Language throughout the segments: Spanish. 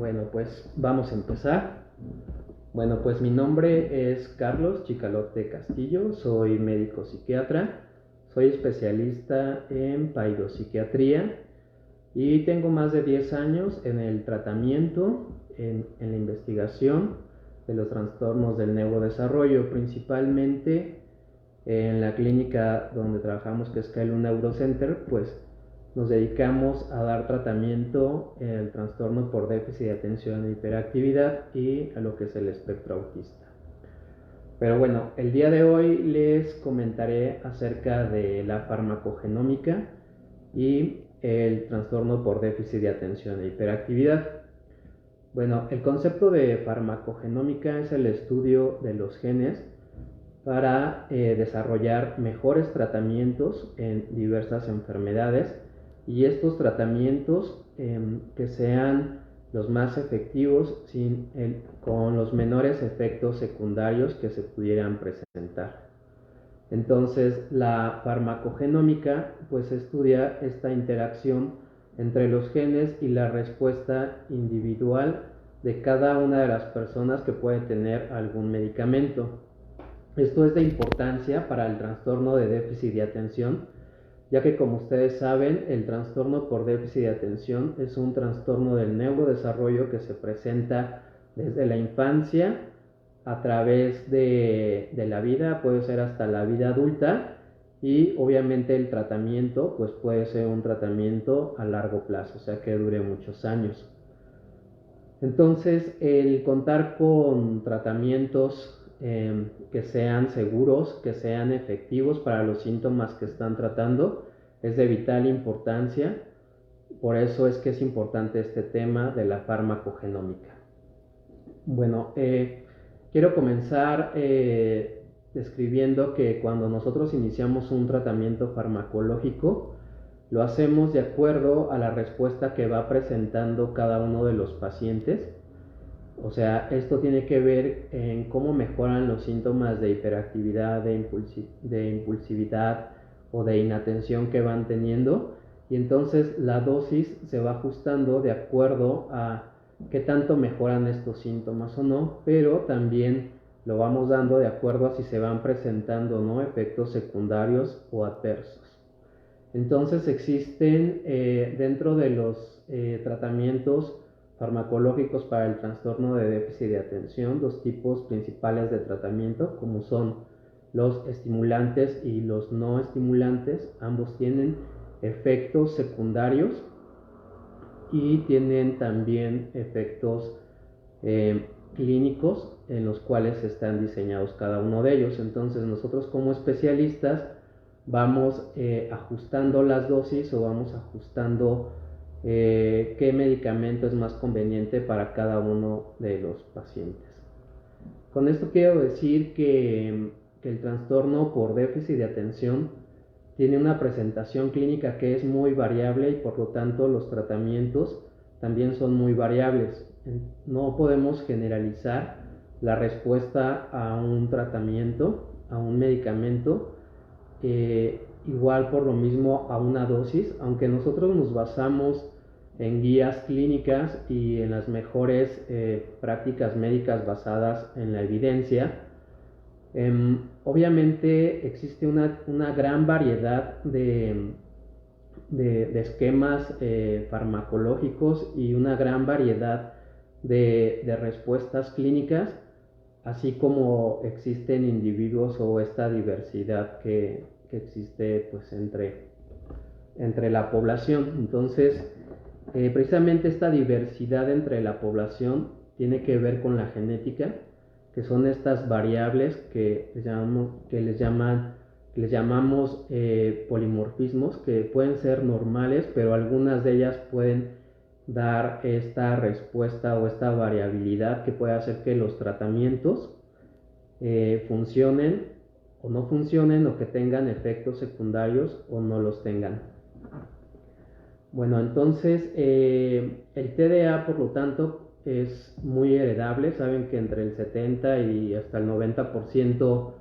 Bueno, pues vamos a empezar. Bueno, pues mi nombre es Carlos Chicalote Castillo, soy médico psiquiatra, soy especialista en paidopsiquiatría y tengo más de 10 años en el tratamiento, en la investigación de los trastornos del neurodesarrollo, principalmente en la clínica donde trabajamos, que es Kailun Neurocenter. Pues nos dedicamos a dar tratamiento al trastorno por déficit de atención e hiperactividad y a lo que es el espectro autista. Pero bueno, el día de hoy les comentaré acerca de la farmacogenómica y el trastorno por déficit de atención e hiperactividad. Bueno, el concepto de farmacogenómica es el estudio de los genes para desarrollar mejores tratamientos en diversas enfermedades, y estos tratamientos que sean los más efectivos con los menores efectos secundarios que se pudieran presentar. Entonces, la farmacogenómica pues estudia esta interacción entre los genes y la respuesta individual de cada una de las personas que puede tener algún medicamento. Esto es de importancia para el trastorno de déficit de atención, ya que, como ustedes saben, el trastorno por déficit de atención es un trastorno del neurodesarrollo que se presenta desde la infancia a través de la vida, puede ser hasta la vida adulta, y obviamente el tratamiento pues puede ser un tratamiento a largo plazo, o sea que dure muchos años. Entonces, el contar con tratamientos que sean seguros, que sean efectivos para los síntomas que están tratando, es de vital importancia. Por eso es que es importante este tema de la farmacogenómica. Bueno, quiero comenzar describiendo que cuando nosotros iniciamos un tratamiento farmacológico, lo hacemos de acuerdo a la respuesta que va presentando cada uno de los pacientes. O sea, esto tiene que ver en cómo mejoran los síntomas de hiperactividad, de impulsividad o de inatención que van teniendo, y entonces la dosis se va ajustando de acuerdo a qué tanto mejoran estos síntomas o no, pero también lo vamos dando de acuerdo a si se van presentando o no efectos secundarios o adversos. Entonces existen dentro de los tratamientos farmacológicos para el trastorno de déficit de atención dos tipos principales de tratamiento, como son los estimulantes y los no estimulantes. Ambos tienen efectos secundarios y tienen también efectos clínicos en los cuales están diseñados cada uno de ellos. Entonces nosotros, como especialistas, vamos ajustando las dosis o vamos ajustando qué medicamento es más conveniente para cada uno de los pacientes. Con esto quiero decir que el trastorno por déficit de atención tiene una presentación clínica que es muy variable, y por lo tanto los tratamientos también son muy variables. No podemos generalizar la respuesta a un tratamiento, a un medicamento, igual por lo mismo a una dosis, aunque nosotros nos basamos en guías clínicas y en las mejores prácticas médicas basadas en la evidencia. Obviamente existe una gran variedad de esquemas farmacológicos y una gran variedad de respuestas clínicas, así como existen individuos o esta diversidad que existe pues entre la población. Entonces, precisamente esta diversidad entre la población tiene que ver con la genética, que son estas variables que les llamamos polimorfismos, que pueden ser normales, pero algunas de ellas pueden dar esta respuesta o esta variabilidad que puede hacer que los tratamientos funcionen o no funcionen, o que tengan efectos secundarios o no los tengan. Bueno, entonces el TDA, por lo tanto, es muy heredable. Saben que entre el 70 y hasta el 90%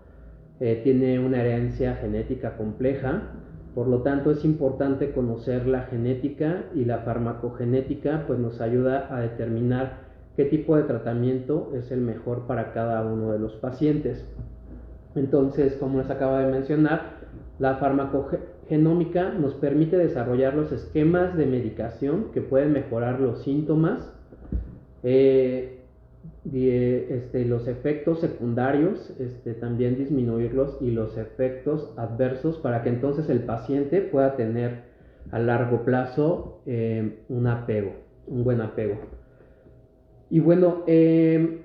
tiene una herencia genética compleja. Por lo tanto, es importante conocer la genética, y la farmacogenética pues nos ayuda a determinar qué tipo de tratamiento es el mejor para cada uno de los pacientes. Entonces, como les acabo de mencionar, la farmacogenómica nos permite desarrollar los esquemas de medicación que pueden mejorar los síntomas, los efectos secundarios, también disminuirlos, y los efectos adversos, para que entonces el paciente pueda tener a largo plazo un buen apego. Y bueno,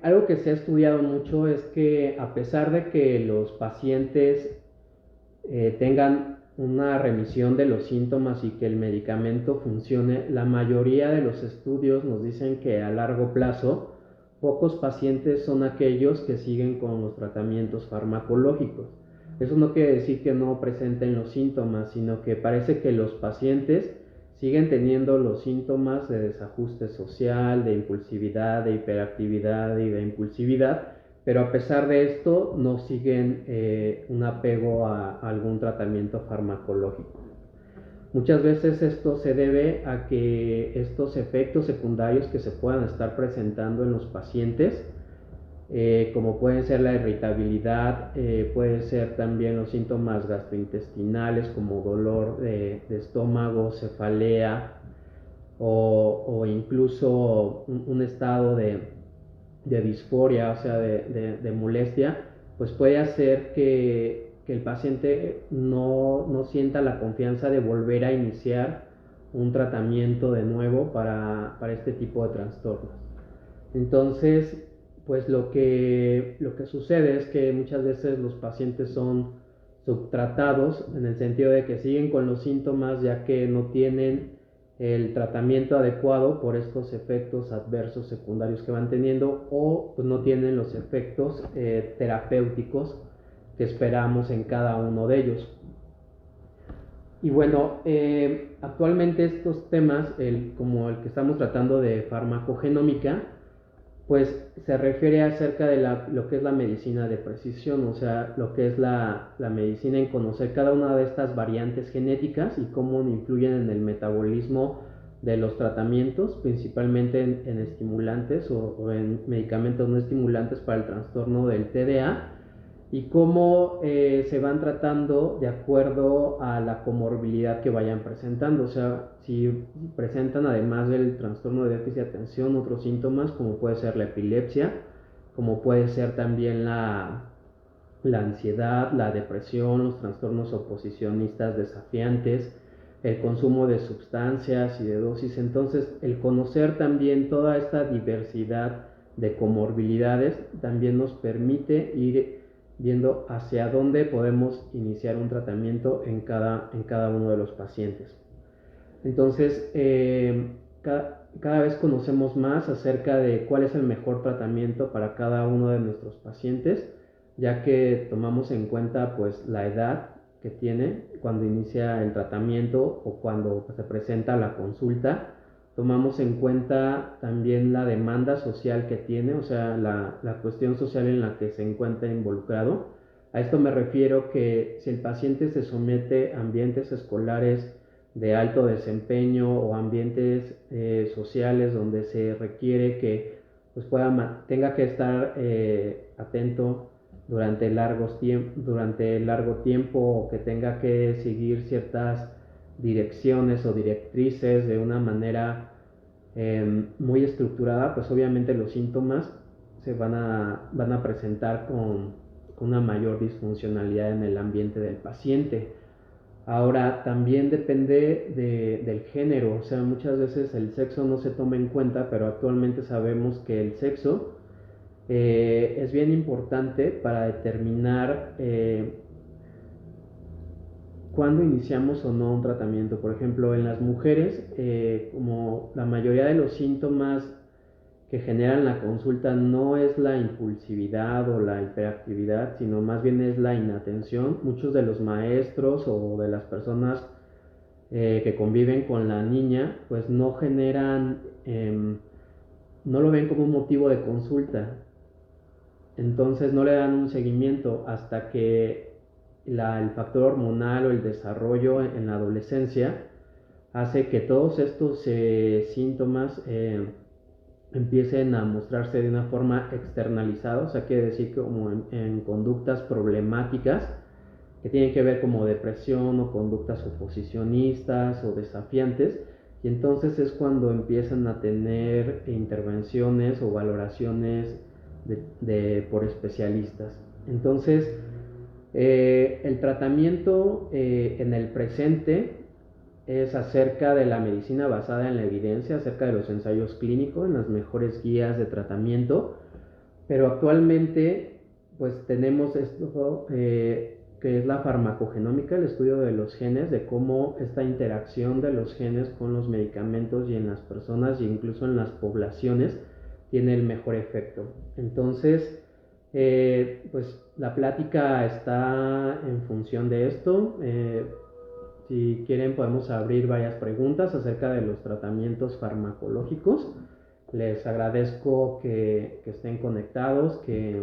algo que se ha estudiado mucho es que, a pesar de que los pacientes tengan una remisión de los síntomas y que el medicamento funcione, la mayoría de los estudios nos dicen que a largo plazo pocos pacientes son aquellos que siguen con los tratamientos farmacológicos. Eso no quiere decir que no presenten los síntomas, sino que parece que los pacientes siguen teniendo los síntomas de desajuste social, de impulsividad, de hiperactividad y de impulsividad, pero a pesar de esto no siguen un apego a algún tratamiento farmacológico. Muchas veces esto se debe a que estos efectos secundarios que se puedan estar presentando en los pacientes, como pueden ser la irritabilidad, puede ser también los síntomas gastrointestinales como dolor de estómago, cefalea, o incluso un estado de disforia, o sea, de molestia, pues puede hacer que el paciente no sienta la confianza de volver a iniciar un tratamiento de nuevo para este tipo de trastornos. Entonces, pues lo que sucede es que muchas veces los pacientes son subtratados, en el sentido de que siguen con los síntomas ya que no tienen el tratamiento adecuado por estos efectos adversos secundarios que van teniendo, o pues no tienen los efectos terapéuticos que esperamos en cada uno de ellos. Y bueno, actualmente estos temas, como el que estamos tratando de farmacogenómica, pues se refiere acerca de lo que es la medicina de precisión, o sea, lo que es la medicina en conocer cada una de estas variantes genéticas y cómo influyen en el metabolismo de los tratamientos, principalmente en estimulantes o en medicamentos no estimulantes para el trastorno del TDA, y cómo se van tratando de acuerdo a la comorbilidad que vayan presentando. O sea, si presentan, además del trastorno de déficit de atención, otros síntomas como puede ser la epilepsia, como puede ser también la ansiedad, la depresión, los trastornos oposicionistas desafiantes, el consumo de sustancias y de dosis. Entonces, el conocer también toda esta diversidad de comorbilidades también nos permite ir viendo hacia dónde podemos iniciar un tratamiento en cada uno de los pacientes. Entonces, cada vez conocemos más acerca de cuál es el mejor tratamiento para cada uno de nuestros pacientes, ya que tomamos en cuenta pues la edad que tiene cuando inicia el tratamiento o cuando se presenta la consulta. Tomamos en cuenta también la demanda social que tiene, o sea, la cuestión social en la que se encuentra involucrado. A esto me refiero que si el paciente se somete a ambientes escolares de alto desempeño o ambientes sociales donde se requiere que pues tenga que estar atento durante largo tiempo, o que tenga que seguir ciertas direcciones o directrices de una manera muy estructurada, pues obviamente los síntomas se van a presentar con una mayor disfuncionalidad en el ambiente del paciente. Ahora, también depende del género, o sea, muchas veces el sexo no se toma en cuenta, pero actualmente sabemos que el sexo es bien importante para determinar cuándo iniciamos o no un tratamiento. Por ejemplo, en las mujeres, como la mayoría de los síntomas que generan la consulta no es la impulsividad o la hiperactividad, sino más bien es la inatención, muchos de los maestros o de las personas que conviven con la niña, pues no lo ven como un motivo de consulta. Entonces no le dan un seguimiento hasta que el factor hormonal o el desarrollo en la adolescencia hace que todos estos síntomas empiecen a mostrarse de una forma externalizada, o sea, quiere decir como en conductas problemáticas que tienen que ver como depresión o conductas oposicionistas o desafiantes, y entonces es cuando empiezan a tener intervenciones o valoraciones por especialistas. Entonces, el tratamiento en el presente es acerca de la medicina basada en la evidencia, acerca de los ensayos clínicos, en las mejores guías de tratamiento, pero actualmente pues tenemos esto que es la farmacogenómica, el estudio de los genes, de cómo esta interacción de los genes con los medicamentos y en las personas e incluso en las poblaciones tiene el mejor efecto. Entonces, pues la plática está en función de esto. Si quieren podemos abrir varias preguntas acerca de los tratamientos farmacológicos. Les agradezco que estén conectados, que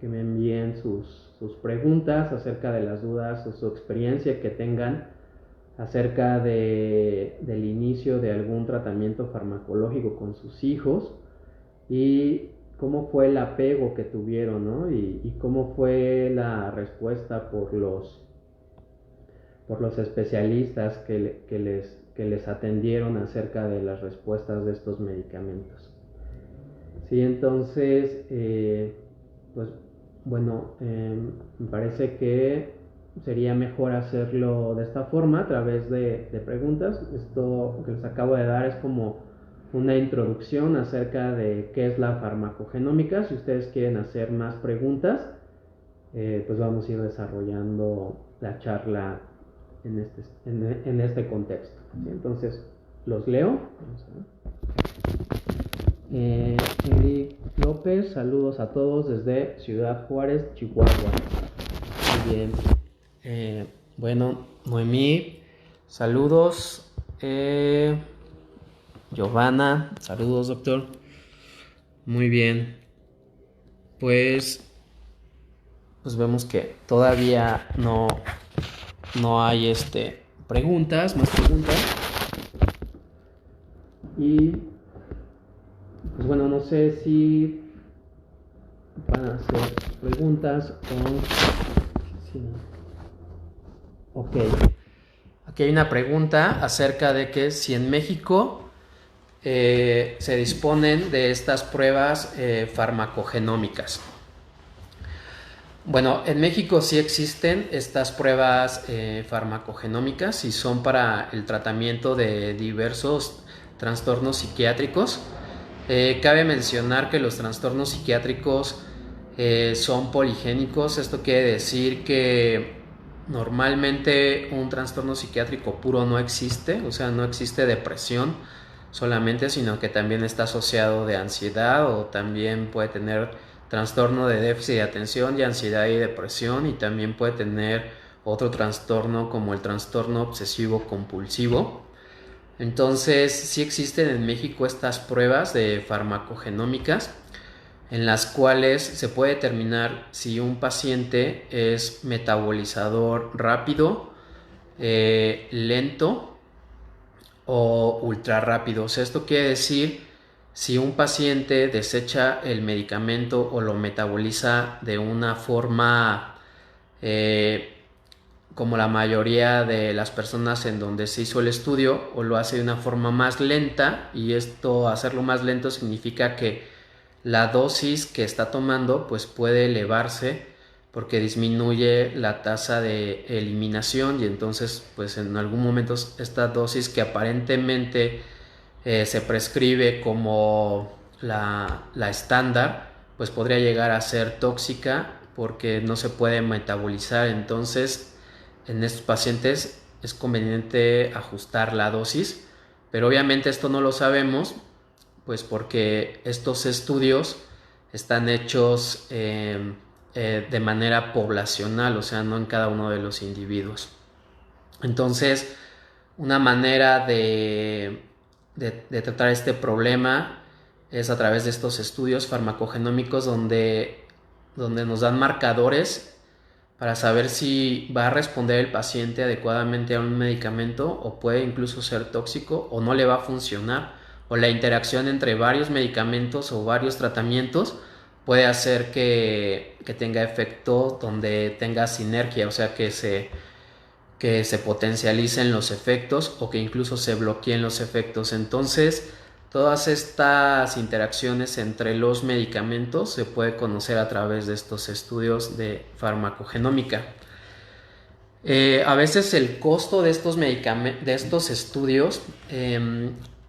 me envíen sus preguntas acerca de las dudas o su experiencia que tengan acerca del inicio de algún tratamiento farmacológico con sus hijos y cómo fue el apego que tuvieron, ¿no? Y cómo fue la respuesta por los especialistas que les atendieron acerca de las respuestas de estos medicamentos. Sí, entonces, pues bueno, me parece que sería mejor hacerlo de esta forma, a través de preguntas. Esto que les acabo de dar es como una introducción acerca de qué es la farmacogenómica. Si ustedes quieren hacer más preguntas, pues vamos a ir desarrollando la charla en este contexto. ¿Sí? Entonces, los leo. Vamos a ver. Eric López, saludos a todos desde Ciudad Juárez, Chihuahua. Muy bien. Bueno, Noemí, saludos. Giovanna, saludos, doctor. Muy bien. Pues vemos que todavía no hay preguntas, más preguntas. Y pues bueno, no sé si van a hacer preguntas o sí. Ok. Aquí hay una pregunta acerca de que si en México se disponen de estas pruebas farmacogenómicas. Bueno, en México sí existen estas pruebas farmacogenómicas y son para el tratamiento de diversos trastornos psiquiátricos. Cabe mencionar que los trastornos psiquiátricos son poligénicos. Esto quiere decir que normalmente un trastorno psiquiátrico puro no existe, o sea, no existe depresión solamente, sino que también está asociado de ansiedad, o también puede tener trastorno de déficit de atención y ansiedad y depresión, y también puede tener otro trastorno como el trastorno obsesivo compulsivo. Entonces sí existen en México estas pruebas de farmacogenómicas en las cuales se puede determinar si un paciente es metabolizador rápido, lento o ultra rápido. O sea, esto quiere decir si un paciente desecha el medicamento o lo metaboliza de una forma como la mayoría de las personas en donde se hizo el estudio, o lo hace de una forma más lenta, y esto, hacerlo más lento, significa que la dosis que está tomando pues puede elevarse porque disminuye la tasa de eliminación, y entonces pues en algún momento esta dosis que aparentemente se prescribe como la estándar pues podría llegar a ser tóxica porque no se puede metabolizar. Entonces en estos pacientes es conveniente ajustar la dosis, pero obviamente esto no lo sabemos pues porque estos estudios están hechos de manera poblacional, o sea, no en cada uno de los individuos. Entonces, una manera de tratar este problema es a través de estos estudios farmacogenómicos donde nos dan marcadores para saber si va a responder el paciente adecuadamente a un medicamento o puede incluso ser tóxico o no le va a funcionar, o la interacción entre varios medicamentos o varios tratamientos puede hacer que tenga efecto donde tenga sinergia, o sea que se potencialicen los efectos o que incluso se bloqueen los efectos. Entonces, todas estas interacciones entre los medicamentos se puede conocer a través de estos estudios de farmacogenómica. A veces el costo de de estos estudios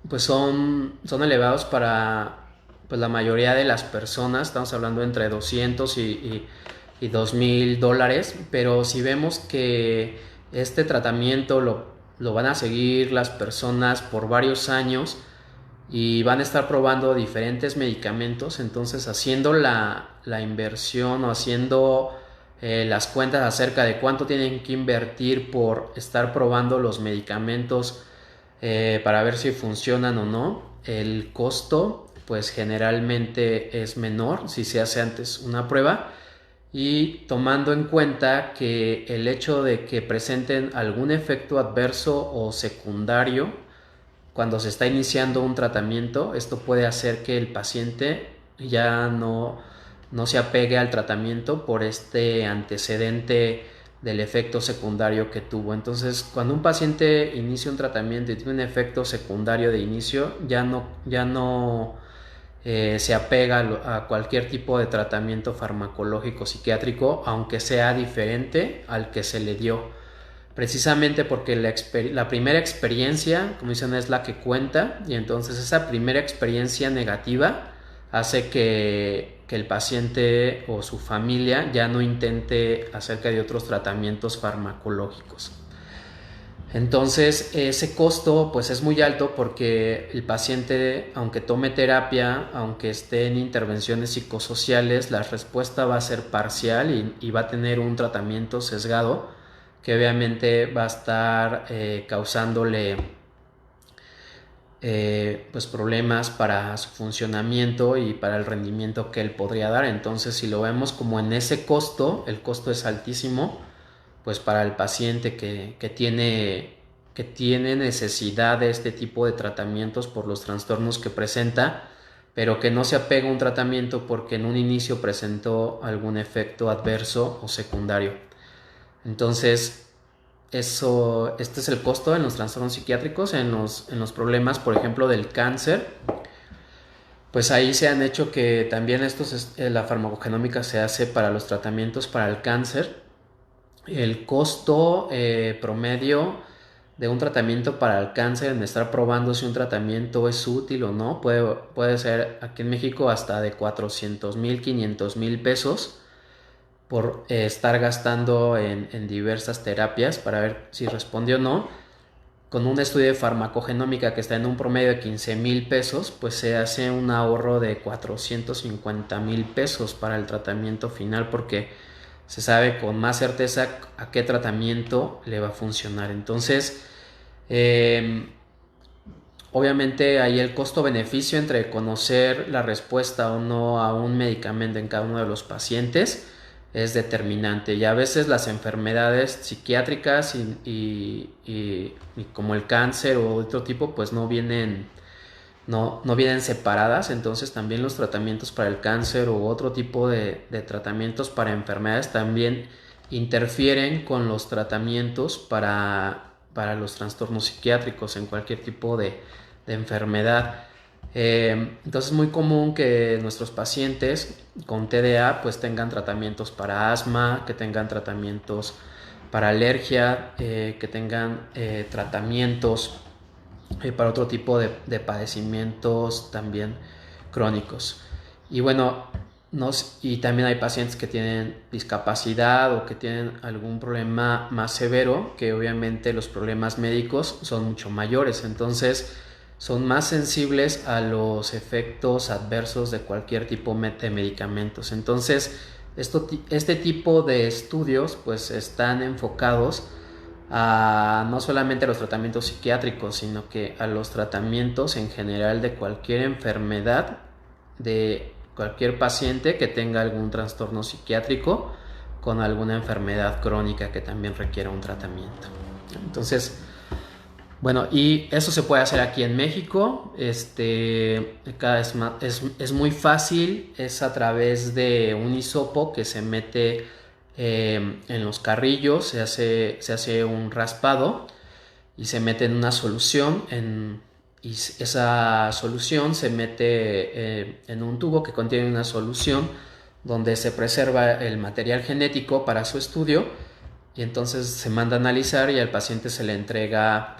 pues son elevados para pues la mayoría de las personas. Estamos hablando entre 200 y $2,000, pero si vemos que este tratamiento lo van a seguir las personas por varios años y van a estar probando diferentes medicamentos, entonces haciendo la inversión o haciendo las cuentas acerca de cuánto tienen que invertir por estar probando los medicamentos para ver si funcionan o no, el costo pues generalmente es menor si se hace antes una prueba, y tomando en cuenta que el hecho de que presenten algún efecto adverso o secundario cuando se está iniciando un tratamiento, esto puede hacer que el paciente ya no se apegue al tratamiento por este antecedente del efecto secundario que tuvo. Entonces, cuando un paciente inicia un tratamiento y tiene un efecto secundario de inicio, ya no se apega a cualquier tipo de tratamiento farmacológico psiquiátrico, aunque sea diferente al que se le dio, precisamente porque la primera experiencia, como dicen, es la que cuenta, y entonces esa primera experiencia negativa hace que el paciente o su familia ya no intente acerca de otros tratamientos farmacológicos. Entonces ese costo pues es muy alto porque el paciente, aunque tome terapia, aunque esté en intervenciones psicosociales, la respuesta va a ser parcial y va a tener un tratamiento sesgado que obviamente va a estar causándole pues problemas para su funcionamiento y para el rendimiento que él podría dar. Entonces, si lo vemos como en ese costo, el costo es altísimo pues para el paciente que tiene necesidad de este tipo de tratamientos por los trastornos que presenta, pero que no se apega a un tratamiento porque en un inicio presentó algún efecto adverso o secundario. Entonces, este es el costo en los trastornos psiquiátricos, en los problemas, por ejemplo, del cáncer. Pues ahí se han hecho que también la farmacogenómica se hace para los tratamientos para el cáncer. El costo promedio de un tratamiento para el cáncer, en estar probando si un tratamiento es útil o no, puede ser aquí en México hasta de 400,000, 500,000 pesos por estar gastando en diversas terapias para ver si responde o no. Con un estudio de farmacogenómica que está en un promedio de 15,000 pesos, pues se hace un ahorro de 450,000 pesos para el tratamiento final, porque se sabe con más certeza a qué tratamiento le va a funcionar. Entonces, obviamente ahí el costo-beneficio entre conocer la respuesta o no a un medicamento en cada uno de los pacientes es determinante, y a veces las enfermedades psiquiátricas y como el cáncer o otro tipo pues no vienen separadas. Entonces también los tratamientos para el cáncer u otro tipo de tratamientos para enfermedades también interfieren con los tratamientos para los trastornos psiquiátricos en cualquier tipo de enfermedad. Entonces es muy común que nuestros pacientes con TDA pues tengan tratamientos para asma, que tengan tratamientos para alergia, que tengan tratamientos para otro tipo de padecimientos también crónicos. Y bueno, y también hay pacientes que tienen discapacidad o que tienen algún problema más severo, que obviamente los problemas médicos son mucho mayores, entonces son más sensibles a los efectos adversos de cualquier tipo de medicamentos. Entonces, este tipo de estudios pues están enfocados a no solamente a los tratamientos psiquiátricos, sino que a los tratamientos en general de cualquier enfermedad, de cualquier paciente que tenga algún trastorno psiquiátrico, con alguna enfermedad crónica que también requiera un tratamiento. Entonces, bueno, y eso se puede hacer aquí en México. Cada vez más, es muy fácil, es a través de un hisopo que se mete en los carrillos, se hace un raspado y se mete en una solución, y esa solución se mete en un tubo que contiene una solución donde se preserva el material genético para su estudio, y entonces se manda a analizar y al paciente se le entrega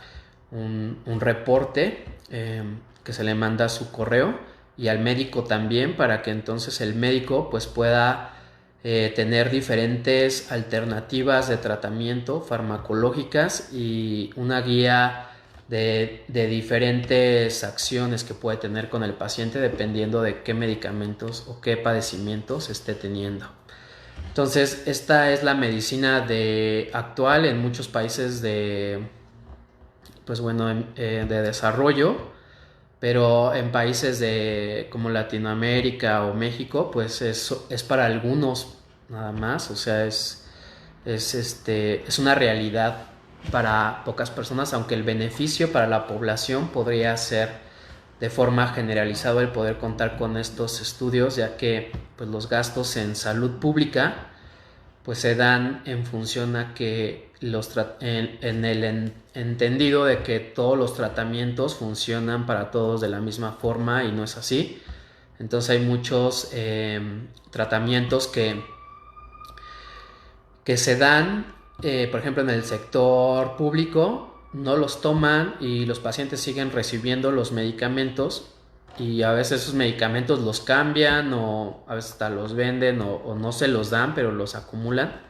un reporte que se le manda a su correo, y al médico también, para que entonces el médico pues pueda tener diferentes alternativas de tratamiento farmacológicas y una guía de diferentes acciones que puede tener con el paciente dependiendo de qué medicamentos o qué padecimientos esté teniendo. Entonces, esta es la medicina actual en muchos países de desarrollo, pero en países como Latinoamérica o México, pues es para algunos nada más. O sea, es una realidad para pocas personas, aunque el beneficio para la población podría ser de forma generalizada el poder contar con estos estudios, ya que pues los gastos en salud pública pues se dan en función a que en el entendido de que todos los tratamientos funcionan para todos de la misma forma, y no es así. Entonces hay muchos tratamientos que se dan, por ejemplo, en el sector público, no los toman y los pacientes siguen recibiendo los medicamentos, y a veces esos medicamentos los cambian o a veces hasta los venden o no se los dan, pero los acumulan,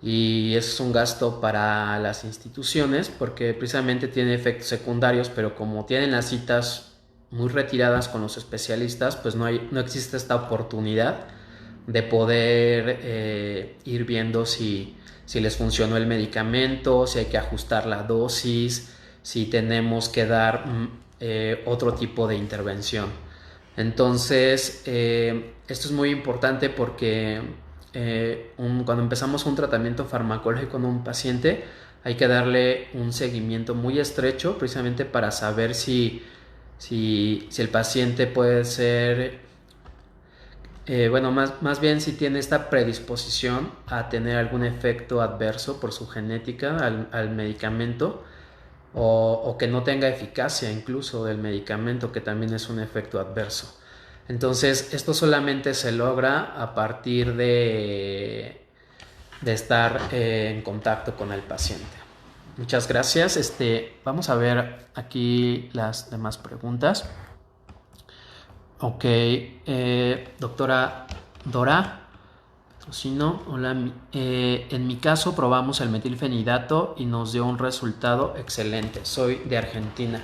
y eso es un gasto para las instituciones porque precisamente tiene efectos secundarios, pero como tienen las citas muy retiradas con los especialistas, pues no existe esta oportunidad de poder ir viendo si les funcionó el medicamento, si hay que ajustar la dosis, si tenemos que dar otro tipo de intervención. Entonces, esto es muy importante porque cuando empezamos un tratamiento farmacológico en un paciente, hay que darle un seguimiento muy estrecho, precisamente para saber si el paciente puede ser, más bien si tiene esta predisposición a tener algún efecto adverso por su genética al medicamento, o que no tenga eficacia incluso del medicamento, que también es un efecto adverso. Entonces, esto solamente se logra a partir de estar en contacto con el paciente. Muchas gracias. Vamos a ver aquí las demás preguntas. Ok, doctora Dora Patrocino, hola. En mi caso probamos el metilfenidato y nos dio un resultado excelente. Soy de Argentina.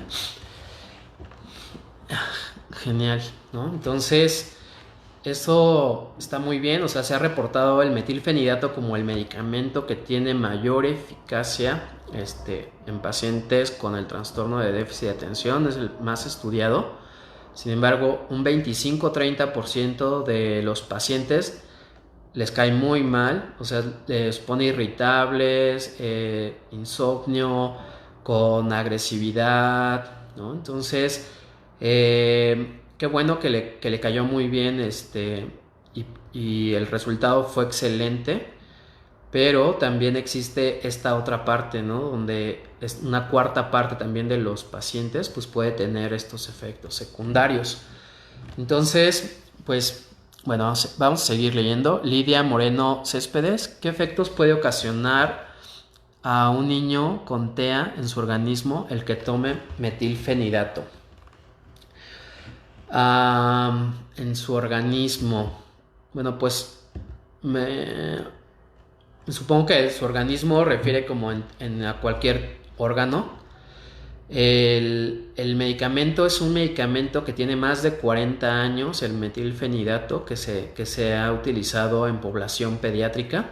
Genial, ¿no? Entonces, eso está muy bien. O sea, se ha reportado el metilfenidato como el medicamento que tiene mayor eficacia en pacientes con el trastorno de déficit de atención. Es el más estudiado. Sin embargo, un 25-30% de los pacientes les cae muy mal, o sea, les pone irritables, insomnio, con agresividad, ¿no? Entonces, qué bueno que le cayó muy bien, y el resultado fue excelente. Pero también existe esta otra parte, ¿no? Donde es una cuarta parte también de los pacientes pues puede tener estos efectos secundarios. Entonces, pues bueno, vamos a seguir leyendo. Lidia Moreno Céspedes, ¿qué efectos puede ocasionar a un niño con TEA en su organismo el que tome metilfenidato? En su organismo, bueno, pues supongo que su organismo refiere como a cualquier órgano. El medicamento es un medicamento que tiene más de 40 años, el metilfenidato, que se ha utilizado en población pediátrica.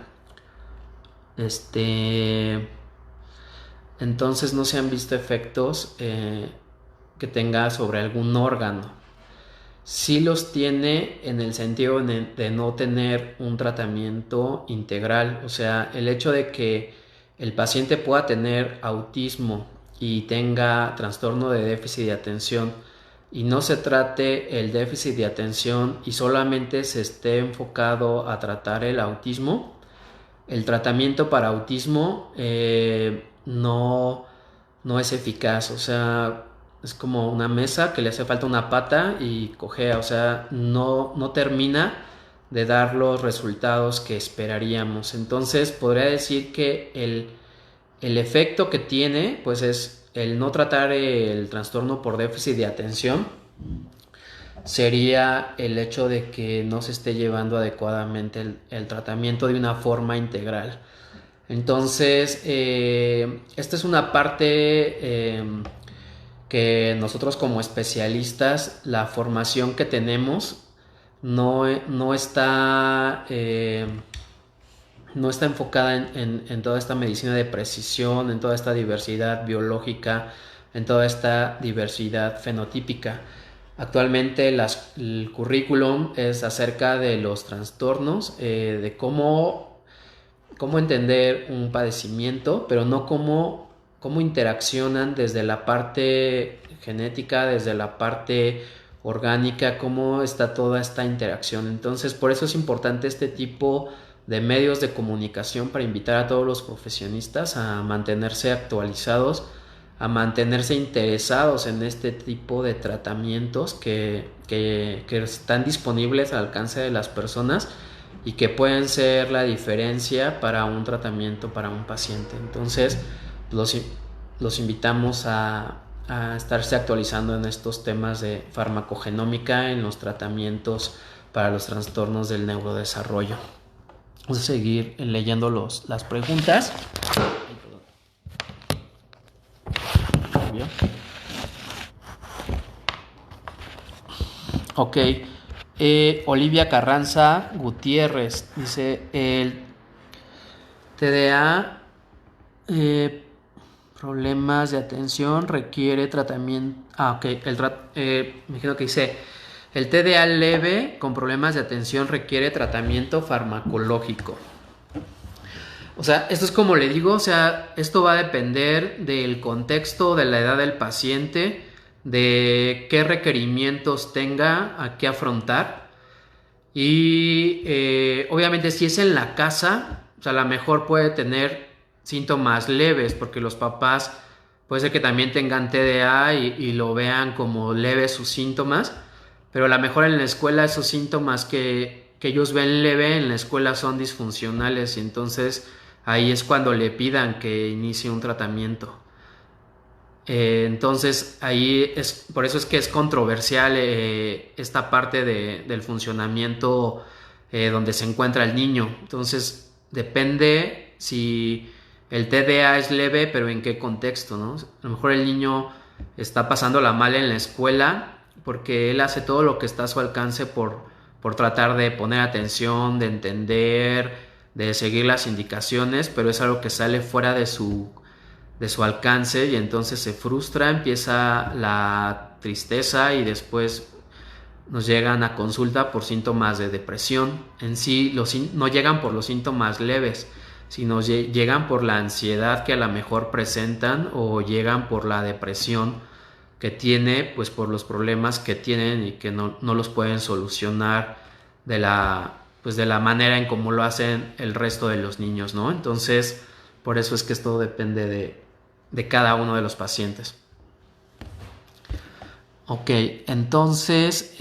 Entonces no se han visto efectos que tenga sobre algún órgano. sí los tiene en el sentido de no tener un tratamiento integral. O sea, el hecho de que el paciente pueda tener autismo y tenga trastorno de déficit de atención y no se trate el déficit de atención y solamente se esté enfocado a tratar el autismo, el tratamiento para autismo no es eficaz. O sea, es como una mesa que le hace falta una pata y cojea. O sea, no termina de dar los resultados que esperaríamos. Entonces podría decir que el efecto que tiene pues es el no tratar el trastorno por déficit de atención, sería el hecho de que no se esté llevando adecuadamente el tratamiento de una forma integral. Entonces, esta es una parte que nosotros como especialistas, la formación que tenemos no está enfocada en toda esta medicina de precisión, en toda esta diversidad biológica, en toda esta diversidad fenotípica. Actualmente el currículum es acerca de los trastornos, de cómo entender un padecimiento, pero no cómo interaccionan desde la parte genética, desde la parte orgánica, cómo está toda esta interacción. Entonces, por eso es importante este tipo de medios de comunicación, para invitar a todos los profesionistas a mantenerse actualizados, a mantenerse interesados en este tipo de tratamientos que están disponibles al alcance de las personas y que pueden ser la diferencia para un tratamiento para un paciente. Entonces los invitamos a estarse actualizando en estos temas de farmacogenómica en los tratamientos para los trastornos del neurodesarrollo. Vamos a seguir leyendo las preguntas. Ok. Olivia Carranza Gutiérrez dice: el TDA, problemas de atención, requiere tratamiento. Ok. Me imagino que dice: el TDA leve con problemas de atención requiere tratamiento farmacológico. O sea, esto es como le digo, o sea, esto va a depender del contexto, de la edad del paciente, de qué requerimientos tenga a qué afrontar. Y obviamente si es en la casa, o sea, a lo mejor puede tener síntomas leves, porque los papás puede ser que también tengan TDA y lo vean como leves sus síntomas, pero a lo mejor en la escuela esos síntomas que ellos ven leve en la escuela son disfuncionales, y entonces ahí es cuando le pidan que inicie un tratamiento. Entonces ahí por eso es que es controversial esta parte del funcionamiento donde se encuentra el niño. Entonces depende si el TDA es leve, pero en qué contexto, ¿no? A lo mejor el niño está pasándola mal en la escuela porque él hace todo lo que está a su alcance por tratar de poner atención, de entender, de seguir las indicaciones, pero es algo que sale fuera de su alcance, y entonces se frustra, empieza la tristeza y después nos llegan a consulta por síntomas de depresión. En sí no llegan por los síntomas leves, sino llegan por la ansiedad que a lo mejor presentan, o llegan por la depresión que tiene, pues por los problemas que tienen y que no los pueden solucionar de la manera en como lo hacen el resto de los niños, ¿no? Entonces, por eso es que esto depende de cada uno de los pacientes. Ok, entonces,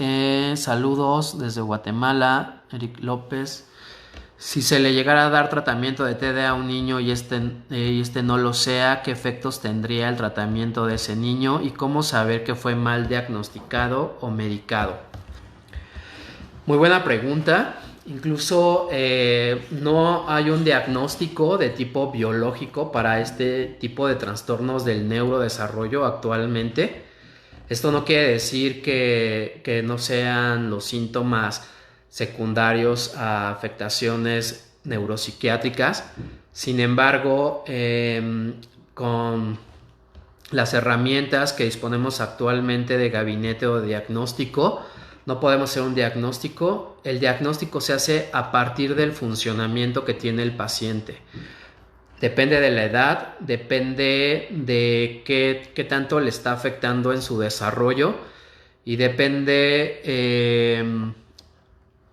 saludos desde Guatemala, Eric López. Si se le llegara a dar tratamiento de TDA a un niño y este no lo sea, ¿qué efectos tendría el tratamiento de ese niño? ¿Y cómo saber que fue mal diagnosticado o medicado? Muy buena pregunta. Incluso no hay un diagnóstico de tipo biológico para este tipo de trastornos del neurodesarrollo actualmente. Esto no quiere decir que no sean los síntomas secundarios a afectaciones neuropsiquiátricas. Sin embargo, con las herramientas que disponemos actualmente de gabinete o de diagnóstico, no podemos hacer un diagnóstico. El diagnóstico se hace a partir del funcionamiento que tiene el paciente. Depende de la edad, depende de qué tanto le está afectando en su desarrollo y depende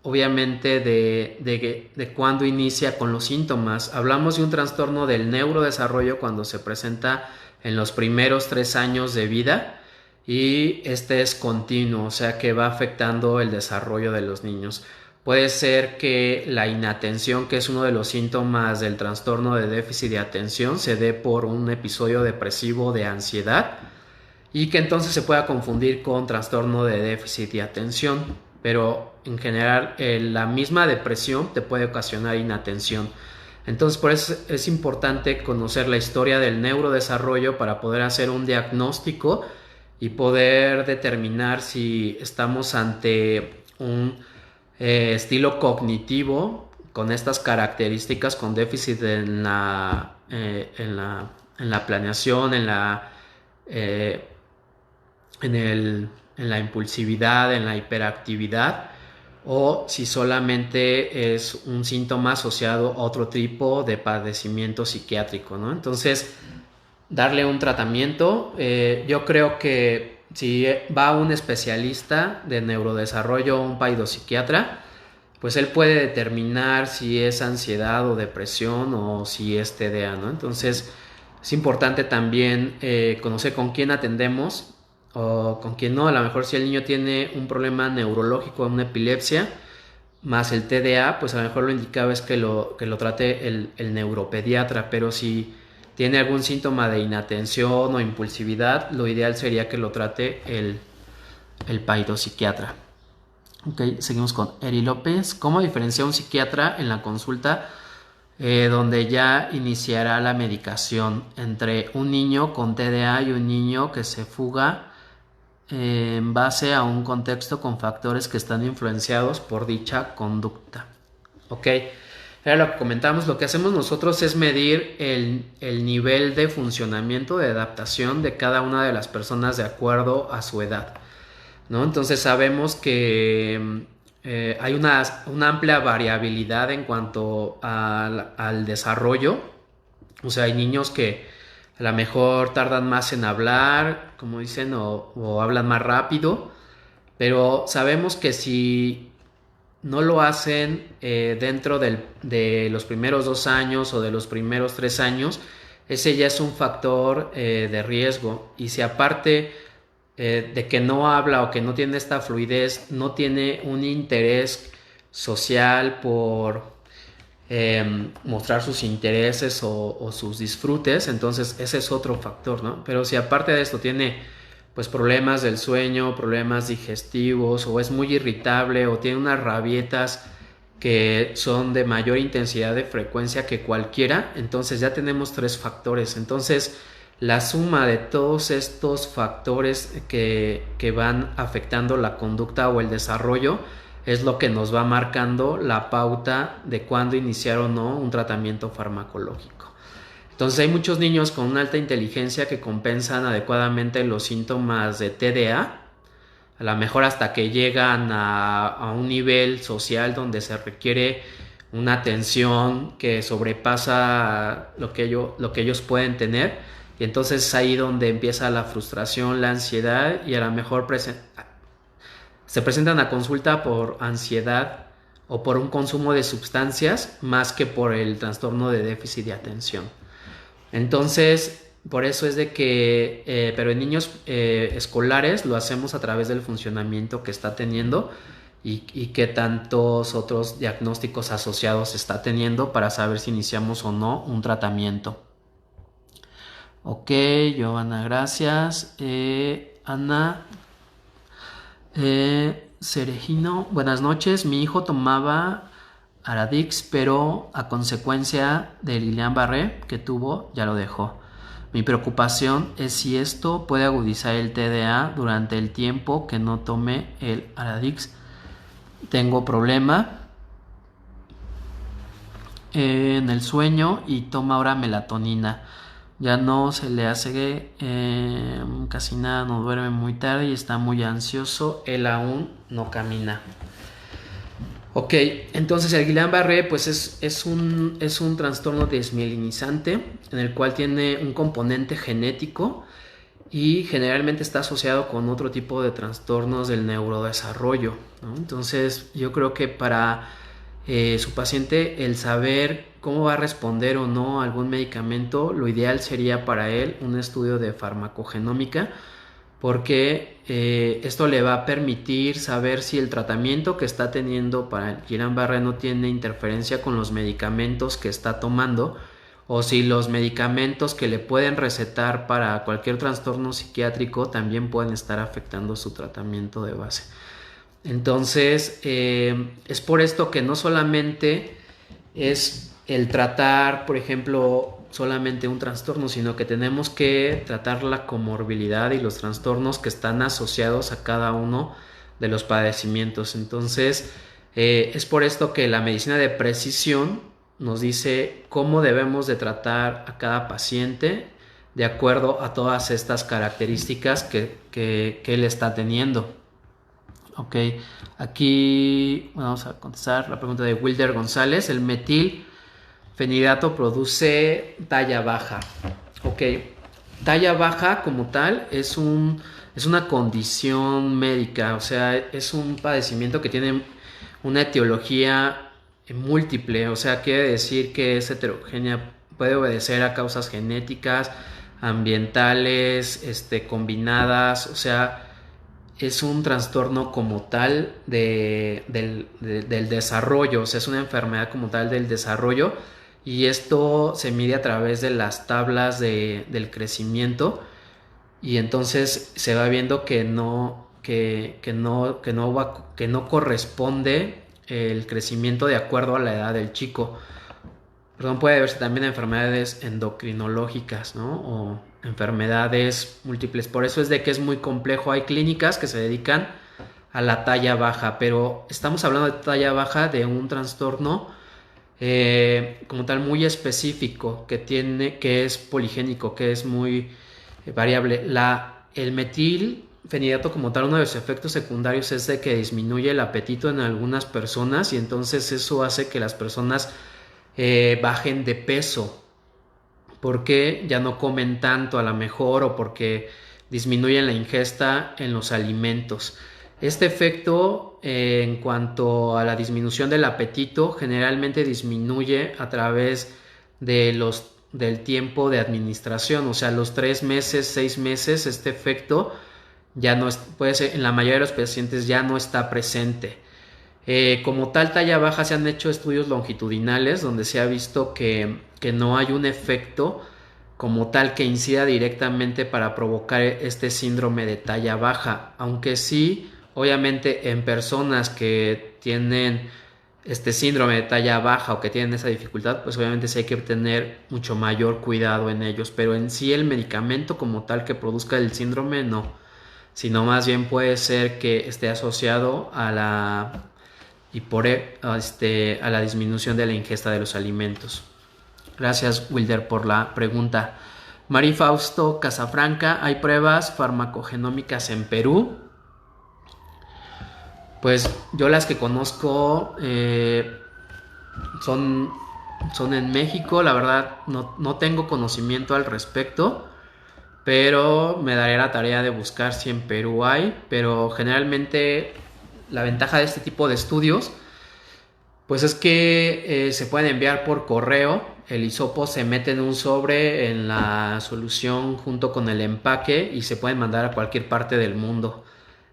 obviamente de cuándo inicia con los síntomas. Hablamos de un trastorno del neurodesarrollo cuando se presenta en los primeros 3 años de vida y este es continuo, o sea que va afectando el desarrollo de los niños. Puede ser que la inatención, que es uno de los síntomas del trastorno de déficit de atención, se dé por un episodio depresivo de ansiedad y que entonces se pueda confundir con trastorno de déficit de atención. Pero en general la misma depresión te puede ocasionar inatención. Entonces por eso es importante conocer la historia del neurodesarrollo para poder hacer un diagnóstico y poder determinar si estamos ante un estilo cognitivo con estas características, con déficit en la planeación, en la impulsividad, en la hiperactividad, o si solamente es un síntoma asociado a otro tipo de padecimiento psiquiátrico, ¿no? Entonces, darle un tratamiento. Yo creo que si va un especialista de neurodesarrollo, un paidopsiquiatra, pues él puede determinar si es ansiedad o depresión o si es TDA, ¿no? Entonces es importante también conocer con quién atendemos o con quién no. A lo mejor si el niño tiene un problema neurológico, una epilepsia, más el TDA, pues a lo mejor lo indicado es que lo trate el neuropediatra, pero si tiene algún síntoma de inatención o impulsividad, lo ideal sería que lo trate el paidopsiquiatra. Ok, seguimos con Eri López. ¿Cómo diferenciar un psiquiatra en la consulta donde ya iniciará la medicación entre un niño con TDA y un niño que se fuga en base a un contexto con factores que están influenciados por dicha conducta? Ok, era lo que comentamos. Lo que hacemos nosotros es medir el nivel de funcionamiento, de adaptación de cada una de las personas de acuerdo a su edad, ¿no? Entonces sabemos que hay una amplia variabilidad en cuanto al desarrollo. O sea, hay niños que a lo mejor tardan más en hablar, como dicen, o hablan más rápido, pero sabemos que si no lo hacen dentro de los primeros 2 años o de los primeros 3 años, ese ya es un factor de riesgo. Y si aparte de que no habla o que no tiene esta fluidez, no tiene un interés social por mostrar sus intereses o sus disfrutes, entonces ese es otro factor, ¿no? Pero si aparte de esto tiene pues problemas del sueño, problemas digestivos, o es muy irritable, o tiene unas rabietas que son de mayor intensidad de frecuencia que cualquiera, entonces ya tenemos 3 factores. Entonces la suma de todos estos factores que van afectando la conducta o el desarrollo es lo que nos va marcando la pauta de cuándo iniciar o no un tratamiento farmacológico. Entonces hay muchos niños con una alta inteligencia que compensan adecuadamente los síntomas de TDA, a lo mejor hasta que llegan a un nivel social donde se requiere una atención que sobrepasa lo que ellos pueden tener, y entonces es ahí donde empieza la frustración, la ansiedad, y a lo mejor se presentan a consulta por ansiedad o por un consumo de sustancias más que por el trastorno de déficit de atención. Entonces, por eso es de que, pero en niños escolares lo hacemos a través del funcionamiento que está teniendo y qué tantos otros diagnósticos asociados está teniendo para saber si iniciamos o no un tratamiento. Ok, Giovanna, gracias. Ana Cerejino, buenas noches. Mi hijo tomaba Aradix, pero a consecuencia del Guillain-Barré que tuvo, ya lo dejó. Mi preocupación es si esto puede agudizar el TDA durante el tiempo que no tome el Aradix. Tengo problema en el sueño y toma ahora melatonina. ya no se le hace casi nada, no duerme muy tarde y está muy ansioso, él aún no camina. Ok, entonces el Guillain-Barré pues es un trastorno desmielinizante en el cual tiene un componente genético y generalmente está asociado con otro tipo de trastornos del neurodesarrollo, ¿no? Entonces yo creo que para su paciente el saber cómo va a responder o no a algún medicamento, lo ideal sería para él un estudio de farmacogenómica, porque esto le va a permitir saber si el tratamiento que está teniendo para el Guillain-Barré no tiene interferencia con los medicamentos que está tomando, o si los medicamentos que le pueden recetar para cualquier trastorno psiquiátrico también pueden estar afectando su tratamiento de base. Entonces, es por esto que no solamente es el tratar, por ejemplo, solamente un trastorno, sino que tenemos que tratar la comorbilidad y los trastornos que están asociados a cada uno de los padecimientos. Entonces, es por esto que la medicina de precisión nos dice cómo debemos de tratar a cada paciente de acuerdo a todas estas características que él está teniendo. Ok, aquí vamos a contestar la pregunta de Wilder González. El metilfenidato produce talla baja. Ok, talla baja como tal es una condición médica, o sea, es un padecimiento que tiene una etiología múltiple, o sea, quiere decir que es heterogénea, puede obedecer a causas genéticas, ambientales, combinadas, o sea, es un trastorno como tal del desarrollo, o sea, es una enfermedad como tal del desarrollo, y esto se mide a través de las tablas del crecimiento, y entonces se va viendo que no corresponde el crecimiento de acuerdo a la edad del chico. Perdón, puede verse también enfermedades endocrinológicas, ¿no? O enfermedades múltiples. Por eso es de que es muy complejo. Hay clínicas que se dedican a la talla baja, pero estamos hablando de talla baja de un trastorno como tal muy específico que es poligénico, que es muy variable. El metilfenidato como tal, uno de los efectos secundarios es de que disminuye el apetito en algunas personas, y entonces eso hace que las personas bajen de peso porque ya no comen tanto a lo mejor, o porque disminuyen la ingesta en los alimentos. Este efecto en cuanto a la disminución del apetito generalmente disminuye a través del tiempo de administración, o sea, los 3 meses, 6 meses, este efecto ya no puede ser, en la mayoría de los pacientes ya no está presente. Como tal, talla baja, se han hecho estudios longitudinales donde se ha visto que no hay un efecto como tal que incida directamente para provocar este síndrome de talla baja, aunque sí, obviamente en personas que tienen este síndrome de talla baja o que tienen esa dificultad, pues obviamente sí hay que tener mucho mayor cuidado en ellos, pero en sí el medicamento como tal que produzca el síndrome no, sino más bien puede ser que esté asociado a la disminución de la ingesta de los alimentos. Gracias, Wilder, por la pregunta. Mari Fausto Casafranca, ¿hay pruebas farmacogenómicas en Perú? Pues yo las que conozco son en México. La verdad no tengo conocimiento al respecto, pero me daré la tarea de buscar si en Perú hay. Pero generalmente la ventaja de este tipo de estudios pues es que se pueden enviar por correo. El hisopo se mete en un sobre en la solución junto con el empaque y se pueden mandar a cualquier parte del mundo.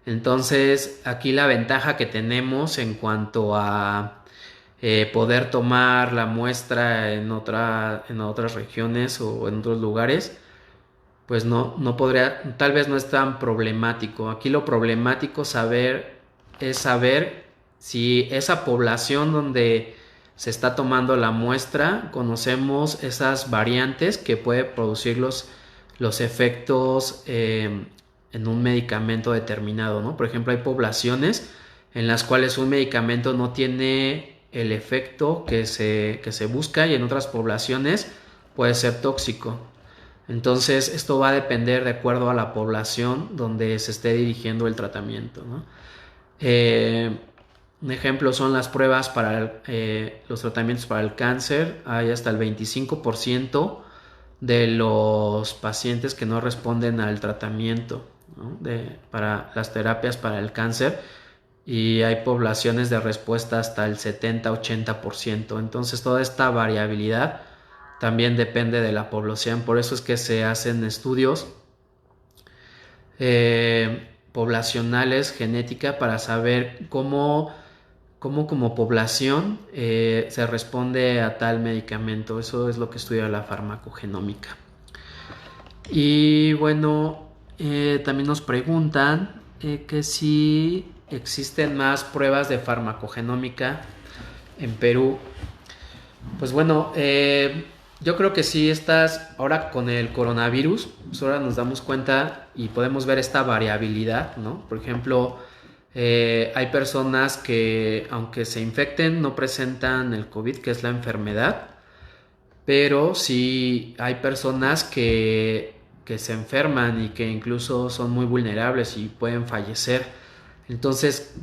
Entonces aquí la ventaja que tenemos en cuanto a poder tomar la muestra en otras regiones o en otros lugares, pues no podría, tal vez no es tan problemático. Aquí lo problemático es saber si esa población donde se está tomando la muestra, conocemos esas variantes que puede producir los efectos en un medicamento determinado, ¿no? Por ejemplo, hay poblaciones en las cuales un medicamento no tiene el efecto que se busca, y en otras poblaciones puede ser tóxico. Entonces, esto va a depender de acuerdo a la población donde se esté dirigiendo el tratamiento, ¿no? Un ejemplo son las pruebas para los tratamientos para el cáncer. Hay hasta el 25% de los pacientes que no responden al tratamiento, ¿no? Para las terapias para el cáncer, y hay poblaciones de respuesta hasta el 70-80%. Entonces toda esta variabilidad también depende de la población. Por eso es que se hacen estudios poblacionales, genética, para saber cómo como población se responde a tal medicamento. Eso es lo que estudia la farmacogenómica. Y bueno, también nos preguntan que si existen más pruebas de farmacogenómica en Perú. Pues bueno, yo creo que sí, ahora con el coronavirus, pues ahora nos damos cuenta y podemos ver esta variabilidad, ¿no? Por ejemplo, hay personas que, aunque se infecten, no presentan el COVID, que es la enfermedad, pero sí hay personas que se enferman y que incluso son muy vulnerables y pueden fallecer. Entonces,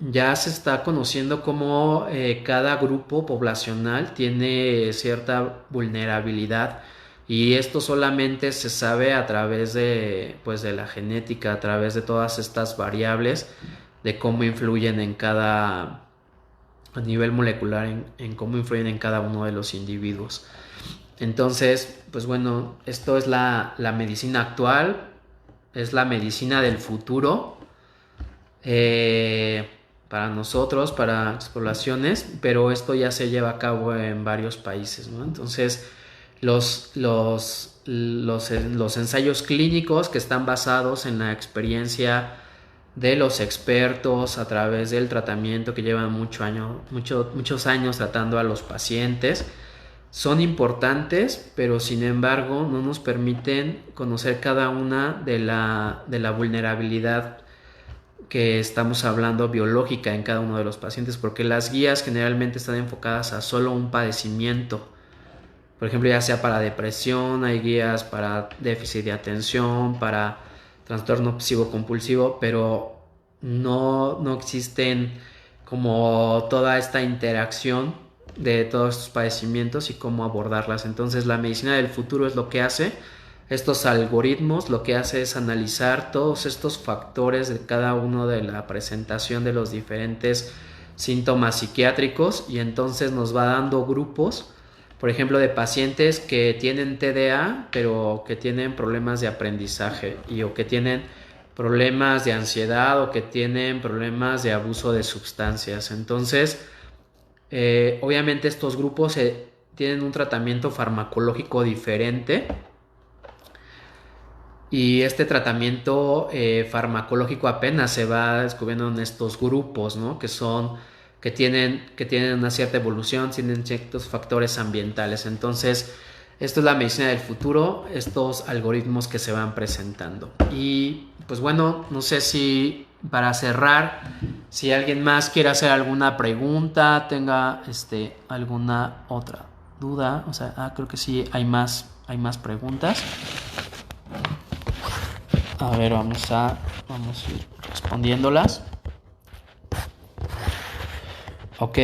ya se está conociendo cómo cada grupo poblacional tiene cierta vulnerabilidad, y esto solamente se sabe a través de la genética, a través de todas estas variables, de cómo influyen a nivel molecular, en cómo influyen en cada uno de los individuos. Entonces, pues bueno, esto es la medicina actual, es la medicina del futuro. Para nosotros, para las poblaciones, pero esto ya se lleva a cabo en varios países, ¿no? Entonces, los ensayos clínicos, que están basados en la experiencia de los expertos a través del tratamiento, que llevan muchos años tratando a los pacientes, son importantes, pero sin embargo no nos permiten conocer cada una de la vulnerabilidad que estamos hablando biológica en cada uno de los pacientes, porque las guías generalmente están enfocadas a solo un padecimiento. Por ejemplo, ya sea para depresión, hay guías para déficit de atención, para trastorno obsesivo compulsivo, pero no existen como toda esta interacción de todos estos padecimientos y cómo abordarlas. Entonces, la medicina del futuro es lo que hace. Estos algoritmos lo que hace es analizar todos estos factores de cada uno de la presentación de los diferentes síntomas psiquiátricos, y entonces nos va dando grupos, por ejemplo, de pacientes que tienen TDA pero que tienen problemas de aprendizaje, o que tienen problemas de ansiedad, o que tienen problemas de abuso de sustancias. Entonces, obviamente estos grupos tienen un tratamiento farmacológico diferente. Y este tratamiento farmacológico apenas se va descubriendo en estos grupos, ¿no? Que tienen una cierta evolución, tienen ciertos factores ambientales. Entonces, esto es la medicina del futuro, estos algoritmos que se van presentando. Y pues bueno, no sé si para cerrar, si alguien más quiere hacer alguna pregunta, tenga alguna otra duda. O sea, creo que sí hay más preguntas. A ver, vamos a ir respondiéndolas. Ok,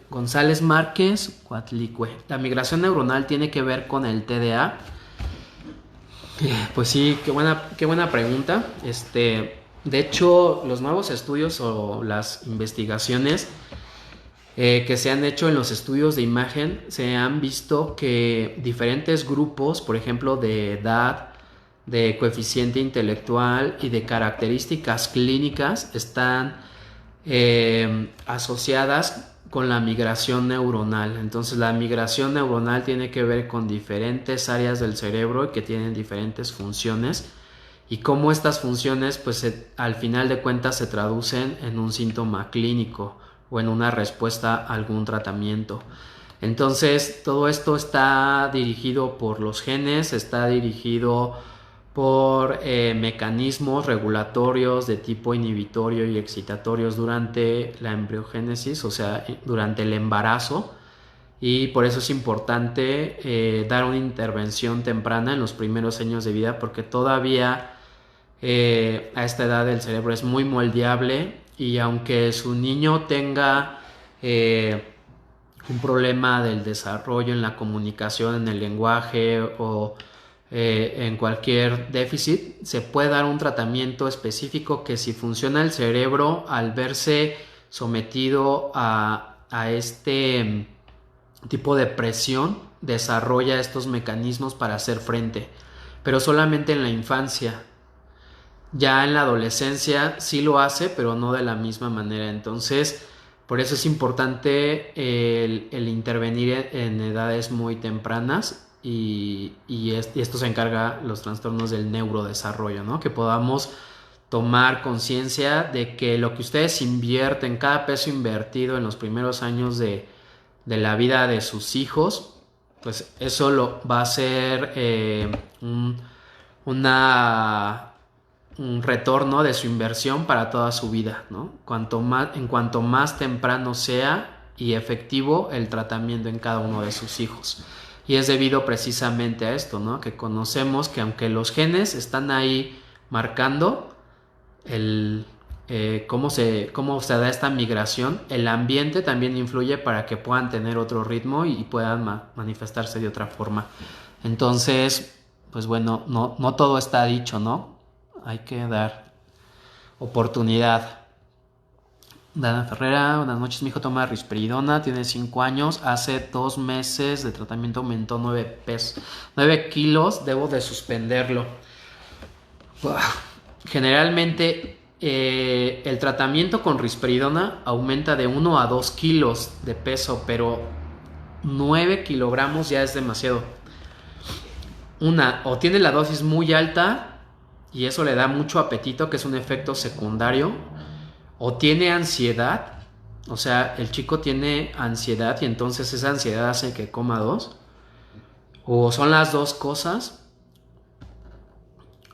González Márquez, Cuatlicue. ¿La migración neuronal tiene que ver con el TDA? Pues sí, qué buena pregunta. De hecho, los nuevos estudios o las investigaciones que se han hecho en los estudios de imagen, se han visto que diferentes grupos, por ejemplo, de edad, de coeficiente intelectual y de características clínicas, están asociadas con la migración neuronal. Entonces, la migración neuronal tiene que ver con diferentes áreas del cerebro que tienen diferentes funciones, y cómo estas funciones, pues al final de cuentas, se traducen en un síntoma clínico o en una respuesta a algún tratamiento. Entonces, todo esto está dirigido por los genes, está dirigido por mecanismos regulatorios de tipo inhibitorio y excitatorios durante la embriogénesis, o sea, durante el embarazo. y por eso es importante dar una intervención temprana en los primeros años de vida, porque todavía a esta edad el cerebro es muy moldeable, y aunque su niño tenga un problema del desarrollo en la comunicación, en el lenguaje o en cualquier déficit, se puede dar un tratamiento específico que, si funciona el cerebro al verse sometido a este tipo de presión, desarrolla estos mecanismos para hacer frente, pero solamente en la infancia. Ya en la adolescencia sí lo hace, pero no de la misma manera. Entonces, por eso es importante el intervenir en edades muy tempranas, y esto se encarga los trastornos del neurodesarrollo, ¿no? Que podamos tomar conciencia de que lo que ustedes invierten, cada peso invertido en los primeros años de la vida de sus hijos, pues eso lo va a ser un retorno de su inversión para toda su vida, ¿no? En cuanto más temprano sea y efectivo el tratamiento en cada uno de sus hijos. Y es debido precisamente a esto, ¿no? Que conocemos que aunque los genes están ahí marcando cómo se da esta migración, el ambiente también influye para que puedan tener otro ritmo y puedan manifestarse de otra forma. Entonces, pues bueno, no todo está dicho, ¿no? Hay que dar oportunidad. Dana Ferrera, buenas noches, mi hijo toma risperidona, tiene 5 años, hace 2 meses de tratamiento aumentó 9 kilos, debo de suspenderlo. Generalmente el tratamiento con risperidona aumenta de 1 a 2 kilos de peso, pero 9 kilogramos ya es demasiado. O tiene la dosis muy alta y eso le da mucho apetito, que es un efecto secundario, o tiene ansiedad, o sea, el chico tiene ansiedad y entonces esa ansiedad hace que coma 2, o son las dos cosas,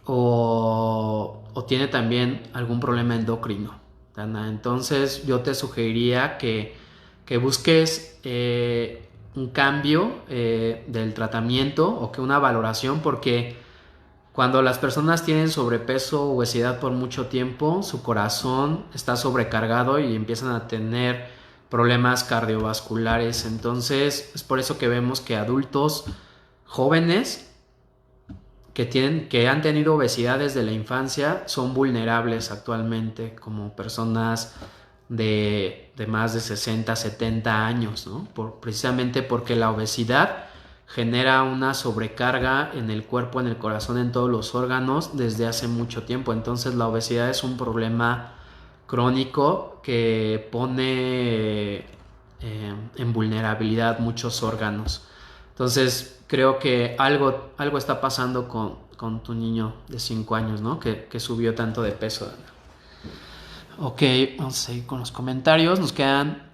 o tiene también algún problema endocrino, Dana. Entonces yo te sugeriría que busques un cambio del tratamiento, o que una valoración, porque cuando las personas tienen sobrepeso o obesidad por mucho tiempo, su corazón está sobrecargado y empiezan a tener problemas cardiovasculares. Entonces es por eso que vemos que adultos jóvenes que han tenido obesidad desde la infancia son vulnerables actualmente, como personas de más de 60, 70 años, ¿no? Precisamente porque la obesidad genera una sobrecarga en el cuerpo, en el corazón, en todos los órganos desde hace mucho tiempo. Entonces la obesidad es un problema crónico que pone en vulnerabilidad muchos órganos. Entonces creo que algo está pasando con tu niño de 5 años, ¿no? Que subió tanto de peso. Ok, vamos a seguir con los comentarios. Nos quedan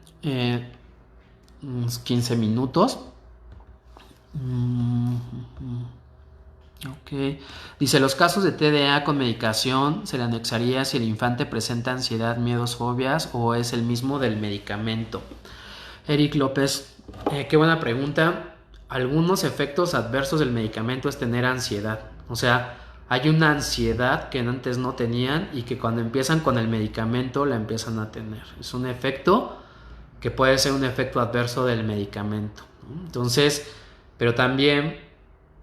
unos 15 minutos. Ok. Dice, los casos de TDA con medicación se le anexaría si el infante presenta ansiedad, miedos, fobias, o es el mismo del medicamento. Eric López, qué buena pregunta. Algunos efectos adversos del medicamento es tener ansiedad. O sea, hay una ansiedad que antes no tenían y que cuando empiezan con el medicamento la empiezan a tener. Es un efecto que puede ser un efecto adverso del medicamento. Entonces, pero también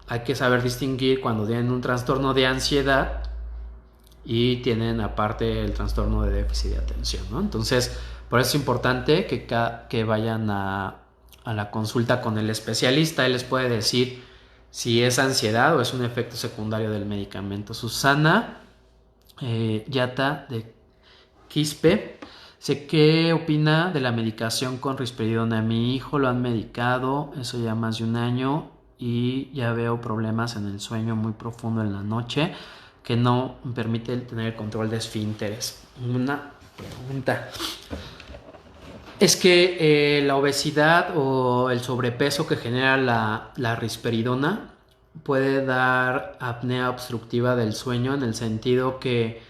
hay que saber distinguir cuando tienen un trastorno de ansiedad y tienen aparte el trastorno de déficit de atención, ¿no? Entonces, por eso es importante que vayan a la consulta con el especialista. Él les puede decir si es ansiedad o es un efecto secundario del medicamento. Susana Yata de Quispe, sé qué opina de la medicación con risperidona. A mi hijo lo han medicado, eso ya más de 1 año, y ya veo problemas en el sueño muy profundo en la noche que no me permite tener el control de esfínteres. Una pregunta. Es que la obesidad o el sobrepeso que genera la risperidona puede dar apnea obstructiva del sueño, en el sentido que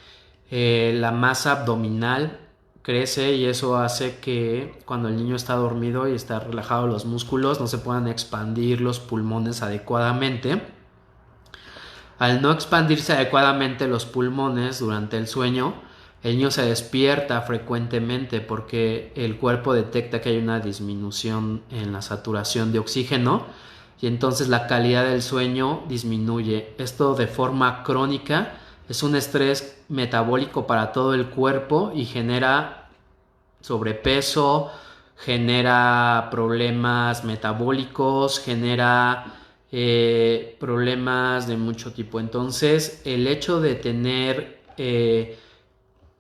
la masa abdominal crece y eso hace que cuando el niño está dormido y está relajado los músculos no se puedan expandir los pulmones adecuadamente. Al no expandirse adecuadamente los pulmones durante el sueño, el niño se despierta frecuentemente porque el cuerpo detecta que hay una disminución en la saturación de oxígeno y entonces la calidad del sueño disminuye. Esto de forma crónica es un estrés metabólico para todo el cuerpo y genera sobrepeso, genera problemas metabólicos, genera problemas de mucho tipo. Entonces, el hecho de tener,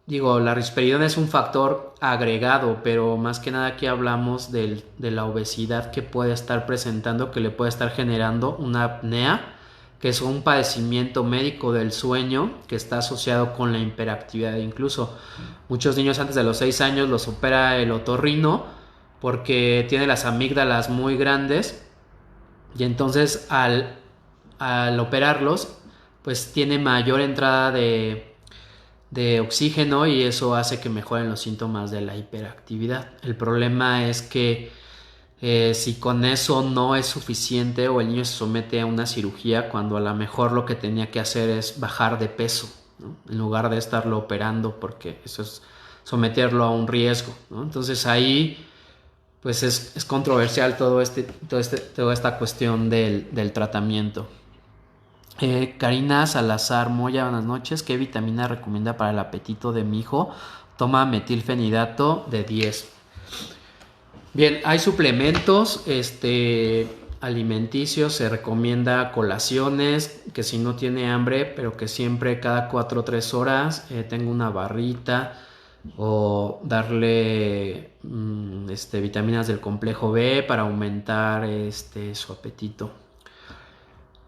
la risperidona es un factor agregado, pero más que nada aquí hablamos de la obesidad que puede estar presentando, que le puede estar generando una apnea, que es un padecimiento médico del sueño que está asociado con la hiperactividad. Incluso muchos niños antes de los 6 años los opera el otorrino porque tiene las amígdalas muy grandes y entonces al operarlos pues tiene mayor entrada de oxígeno y eso hace que mejoren los síntomas de la hiperactividad. El problema es que si con eso no es suficiente o el niño se somete a una cirugía cuando a lo mejor lo que tenía que hacer es bajar de peso, ¿no? En lugar de estarlo operando, porque eso es someterlo a un riesgo, ¿no? Entonces ahí pues es controversial toda esta cuestión del tratamiento. Karina Salazar Moya, buenas noches. ¿Qué vitamina recomienda para el apetito de mi hijo? Toma metilfenidato de 10. Bien, hay suplementos alimenticios, se recomienda colaciones, que si no tiene hambre, pero que siempre cada 4 o 3 horas tenga una barrita o darle vitaminas del complejo B para aumentar su apetito.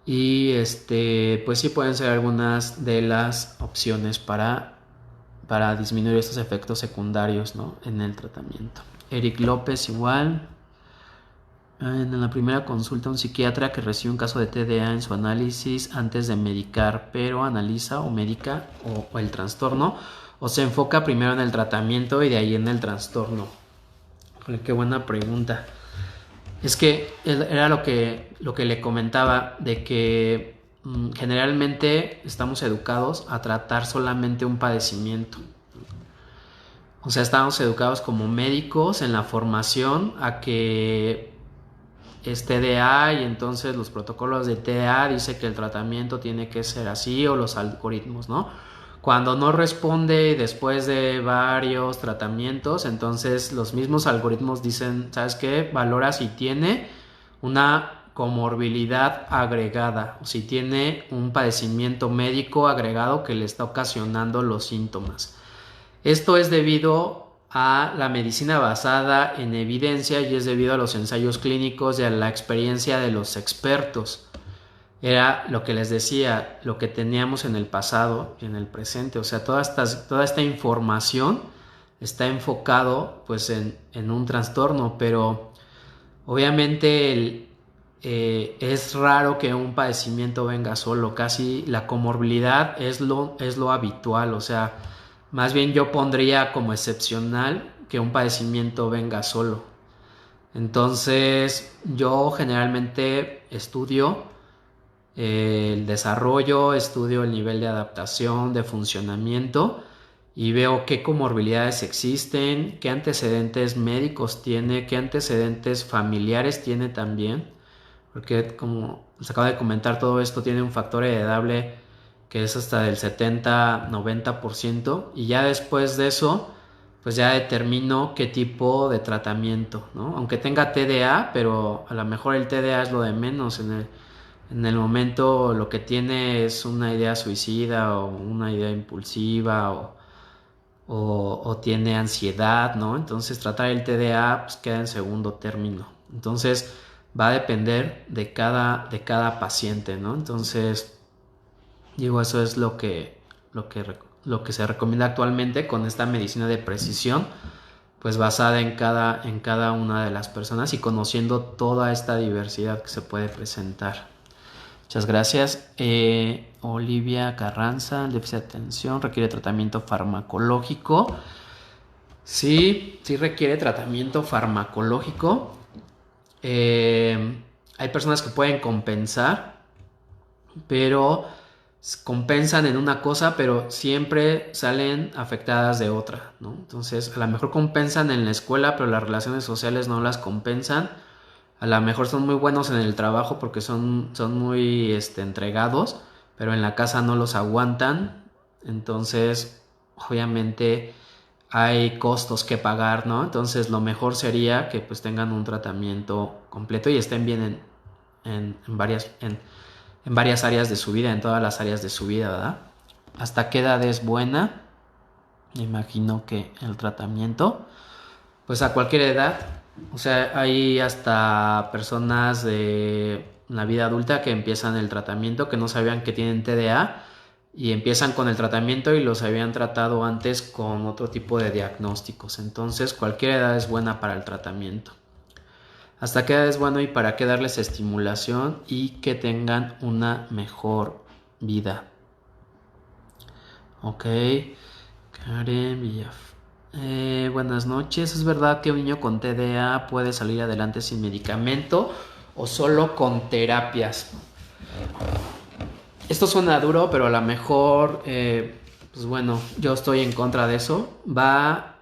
Y pues sí pueden ser algunas de las opciones para disminuir estos efectos secundarios, ¿no?, en el tratamiento. Eric López igual. En la primera consulta un psiquiatra que recibe un caso de TDA en su análisis antes de medicar, pero analiza o medica o el trastorno o se enfoca primero en el tratamiento y de ahí en el trastorno. Qué buena pregunta. Es que era lo que le comentaba, de que generalmente estamos educados a tratar solamente un padecimiento. O sea, estamos educados como médicos en la formación a que es TDA y entonces los protocolos de TDA dice que el tratamiento tiene que ser así o los algoritmos, ¿no? Cuando no responde después de varios tratamientos, entonces los mismos algoritmos dicen, ¿sabes qué? Valora si tiene una comorbilidad agregada o si tiene un padecimiento médico agregado que le está ocasionando los síntomas. Esto es debido a la medicina basada en evidencia y es debido a los ensayos clínicos y a la experiencia de los expertos. Era lo que les decía, lo que teníamos en el pasado y en el presente. O sea, toda esta información está enfocado pues en un trastorno, pero obviamente es raro que un padecimiento venga solo. Casi la comorbilidad es lo habitual. O sea, más bien yo pondría como excepcional que un padecimiento venga solo. Entonces yo generalmente estudio el desarrollo, estudio el nivel de adaptación, de funcionamiento y veo qué comorbilidades existen, qué antecedentes médicos tiene, qué antecedentes familiares tiene también, porque como les acabo de comentar, todo esto tiene un factor heredable que es hasta del 70-90% y ya después de eso pues ya determino qué tipo de tratamiento, ¿no? Aunque tenga TDA, pero a lo mejor el TDA es lo de menos. En el momento lo que tiene es una idea suicida o una idea impulsiva o tiene ansiedad, ¿no? Entonces tratar el TDA pues queda en segundo término. Entonces va a depender de cada paciente, ¿no? Entonces eso es lo que se recomienda actualmente con esta medicina de precisión, pues basada en cada una de las personas y conociendo toda esta diversidad que se puede presentar. Muchas gracias. Olivia Carranza, el déficit de atención requiere tratamiento farmacológico. Sí, sí requiere tratamiento farmacológico. Hay personas que pueden compensar, pero compensan en una cosa, pero siempre salen afectadas de otra, ¿no? Entonces, a lo mejor compensan en la escuela, pero las relaciones sociales no las compensan. A lo mejor son muy buenos en el trabajo porque son muy entregados, pero en la casa no los aguantan. Entonces, obviamente hay costos que pagar, ¿no? Entonces, lo mejor sería que pues tengan un tratamiento completo y estén bien en varias áreas de su vida, en todas las áreas de su vida, ¿verdad? ¿Hasta qué edad es buena? Me imagino que el tratamiento, pues a cualquier edad. O sea, hay hasta personas de la vida adulta que empiezan el tratamiento, que no sabían que tienen TDA y empiezan con el tratamiento y los habían tratado antes con otro tipo de diagnósticos. Entonces, cualquier edad es buena para el tratamiento. ¿Hasta qué edad es bueno y para qué darles estimulación y que tengan una mejor vida? Ok, Karen Villaf. Buenas noches. ¿Es verdad que un niño con TDA puede salir adelante sin medicamento o solo con terapias? Esto suena duro, pero a lo mejor, pues bueno, yo estoy en contra de eso. Va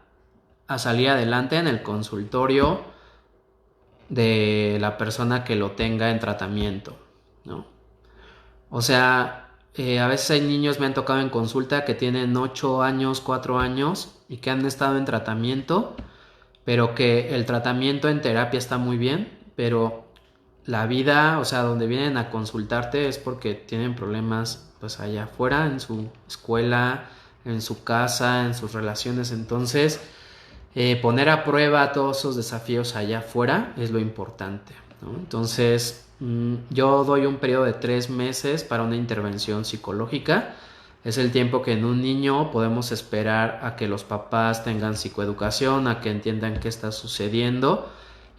a salir adelante en el consultorio de la persona que lo tenga en tratamiento, ¿no? O sea, a veces hay niños, me han tocado en consulta, que tienen 8 años, 4 años y que han estado en tratamiento, pero que el tratamiento en terapia está muy bien, pero la vida, o sea, donde vienen a consultarte es porque tienen problemas pues allá afuera, en su escuela, en su casa, en sus relaciones. Entonces, poner a prueba todos esos desafíos allá afuera es lo importante, ¿no? Entonces, yo doy un periodo de 3 meses para una intervención psicológica. Es el tiempo que en un niño podemos esperar a que los papás tengan psicoeducación, a que entiendan qué está sucediendo.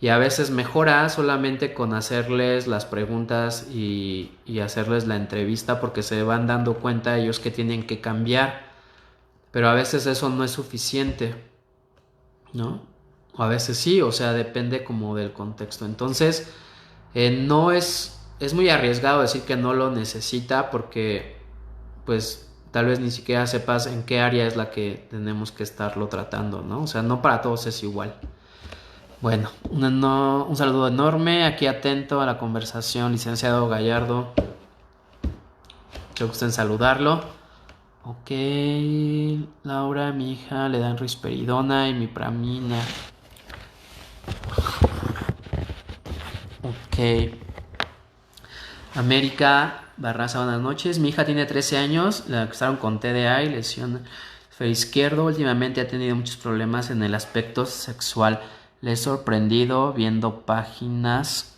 Y a veces mejora solamente con hacerles las preguntas y hacerles la entrevista, porque se van dando cuenta ellos que tienen que cambiar. Pero a veces eso no es suficiente, ¿no? O a veces sí, o sea, depende como del contexto. Entonces, no es muy arriesgado decir que no lo necesita, porque pues tal vez ni siquiera sepas en qué área es la que tenemos que estarlo tratando, ¿no? O sea, no para todos es igual. Bueno, un saludo enorme, aquí atento a la conversación, licenciado Gallardo. Que gusten saludarlo. Ok, Laura, mi hija, le dan risperidona y mipramina. Ok. América Barraza, buenas noches. Mi hija tiene 13 años, la diagnosticaron con TDA y lesión hemisferio izquierdo. Últimamente ha tenido muchos problemas en el aspecto sexual. Le he sorprendido viendo páginas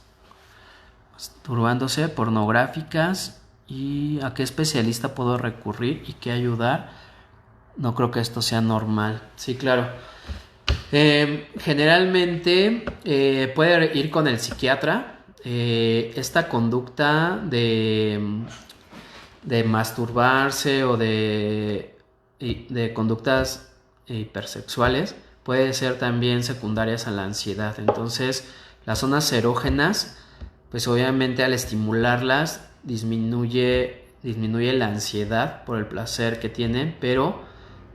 masturbándose pornográficas. ¿Y a qué especialista puedo recurrir y qué ayudar? No creo que esto sea normal. Sí, claro. Generalmente puede ir con el psiquiatra. Esta conducta de masturbarse o de conductas hipersexuales puede ser también secundarias a la ansiedad. Entonces, las zonas erógenas, pues obviamente al estimularlas disminuye la ansiedad por el placer que tienen, pero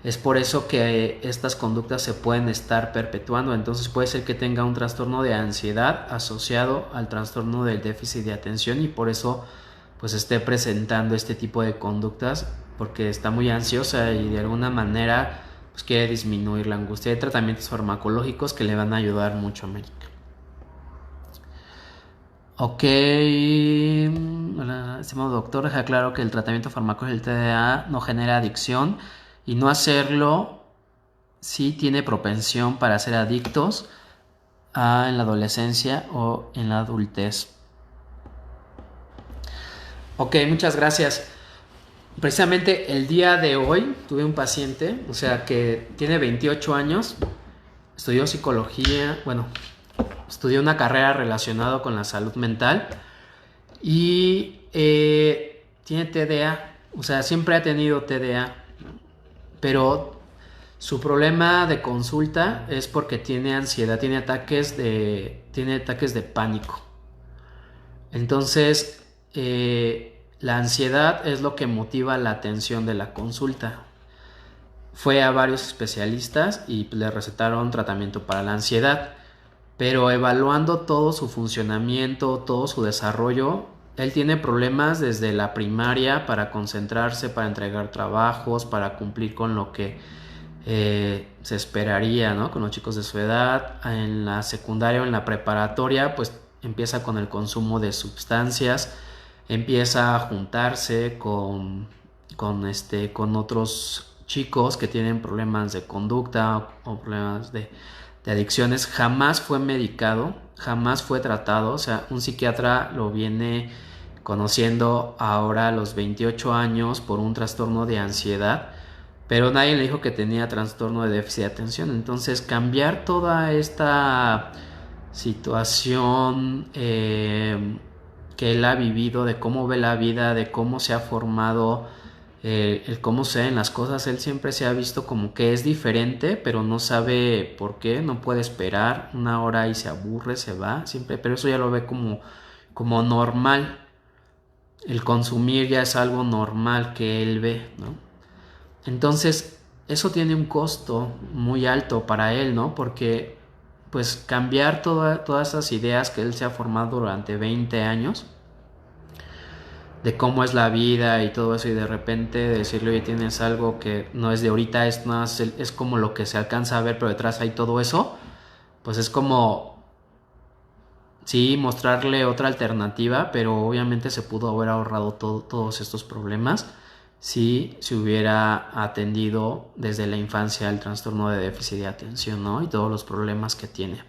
es por eso que estas conductas se pueden estar perpetuando. Entonces puede ser que tenga un trastorno de ansiedad asociado al trastorno del déficit de atención y por eso pues esté presentando este tipo de conductas, porque está muy ansiosa y de alguna manera pues quiere disminuir la angustia. Hay tratamientos farmacológicos que le van a ayudar mucho a América. Ok, estimado doctor, deja claro que el tratamiento farmacológico del TDA no genera adicción y no hacerlo sí tiene propensión para ser adictos en la adolescencia o en la adultez. Ok, muchas gracias. Precisamente el día de hoy tuve un paciente, o sea, que tiene 28 años, estudió psicología, bueno, estudió una carrera relacionada con la salud mental y tiene TDA, o sea, siempre ha tenido TDA, pero Su problema de consulta es porque tiene ansiedad, tiene ataques de pánico. Entonces, la ansiedad es lo que motiva la atención de la consulta. Fue a varios especialistas y le recetaron tratamiento para la ansiedad, pero evaluando todo su funcionamiento, todo su desarrollo, él tiene problemas desde la primaria para concentrarse, para entregar trabajos, para cumplir con lo que se esperaría, ¿no? Con los chicos de su edad. En la secundaria o en la preparatoria, pues empieza con el consumo de sustancias, empieza a juntarse con otros chicos que tienen problemas de conducta o problemas de adicciones. Jamás fue medicado, jamás fue tratado. O sea, un psiquiatra lo viene conociendo ahora a los 28 años por un trastorno de ansiedad, pero nadie le dijo que tenía trastorno de déficit de atención. Entonces, cambiar toda esta situación que él ha vivido, de cómo ve la vida, de cómo se ha formado, el cómo se ven las cosas, él siempre se ha visto como que es diferente, pero no sabe por qué, no puede esperar una hora y se aburre, se va, siempre, pero eso ya lo ve como normal. El consumir ya es algo normal que él ve, ¿no? Entonces, eso tiene un costo muy alto para él, ¿no? Porque, pues, cambiar todas esas ideas que él se ha formado durante 20 años, de cómo es la vida y todo eso, y de repente decirle, oye, tienes algo que no es de ahorita, es como lo que se alcanza a ver, pero detrás hay todo eso, pues es como, sí, mostrarle otra alternativa, pero obviamente se pudo haber ahorrado todos estos problemas si se hubiera atendido desde la infancia el trastorno de déficit de atención, ¿no? Y todos los problemas que tiene.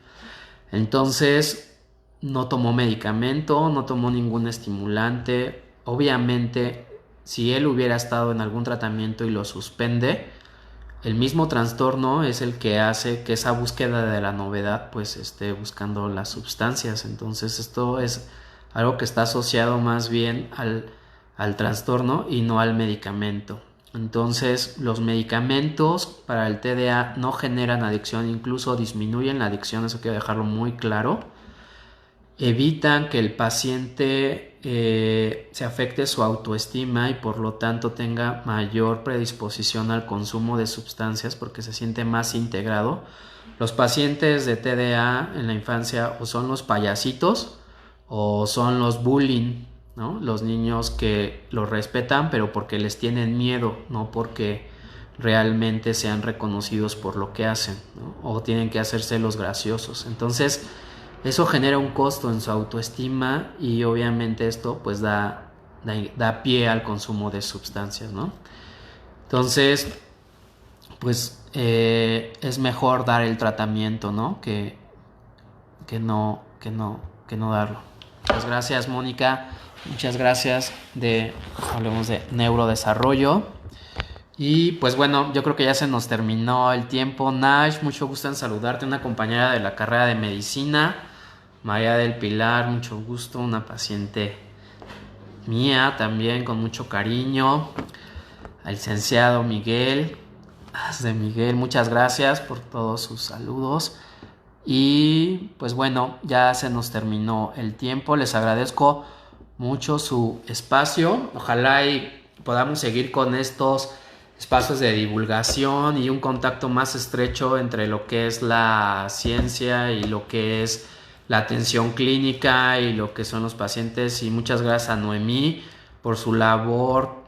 Entonces, no tomó medicamento, no tomó ningún estimulante. Obviamente, si él hubiera estado en algún tratamiento y lo suspende, el mismo trastorno es el que hace que esa búsqueda de la novedad pues esté buscando las sustancias. Entonces, esto es algo que está asociado más bien al trastorno y no al medicamento. Entonces, los medicamentos para el TDA no generan adicción, incluso disminuyen la adicción, eso quiero dejarlo muy claro. Evitan que el paciente se afecte su autoestima y por lo tanto tenga mayor predisposición al consumo de sustancias porque se siente más integrado. Los pacientes de TDA en la infancia o son los payasitos o son los bullying, ¿no? Los niños que los respetan pero porque les tienen miedo, no porque realmente sean reconocidos por lo que hacen, ¿no? O tienen que hacerse los graciosos. Entonces, eso genera un costo en su autoestima y obviamente esto pues da pie al consumo de sustancias, ¿no? Entonces, pues es mejor dar el tratamiento, ¿no? Que no darlo. Muchas gracias, Mónica. Muchas gracias. Hablemos de neurodesarrollo. Y pues bueno, yo creo que ya se nos terminó el tiempo. Nash, mucho gusto en saludarte, una compañera de la carrera de medicina. María del Pilar, mucho gusto, una paciente mía también, con mucho cariño. Al licenciado Miguel, muchas gracias por todos sus saludos. Y pues bueno, ya se nos terminó el tiempo. Les agradezco mucho su espacio. Ojalá y podamos seguir con estos espacios de divulgación y un contacto más estrecho entre lo que es la ciencia y lo que es la atención clínica y lo que son los pacientes. Y muchas gracias a Noemí por su labor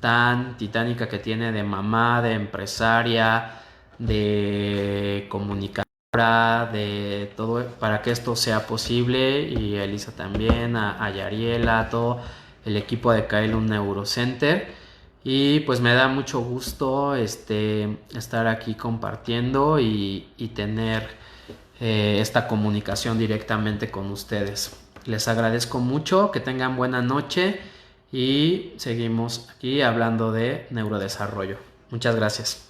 tan titánica que tiene de mamá, de empresaria, de comunicadora, de todo para que esto sea posible. Y a Elisa también, a Yariela, a todo el equipo de Kailun Neurocenter. Y pues me da mucho gusto estar aquí compartiendo y tener esta comunicación directamente con ustedes. Les agradezco mucho, que tengan buena noche y seguimos aquí hablando de neurodesarrollo. Muchas gracias.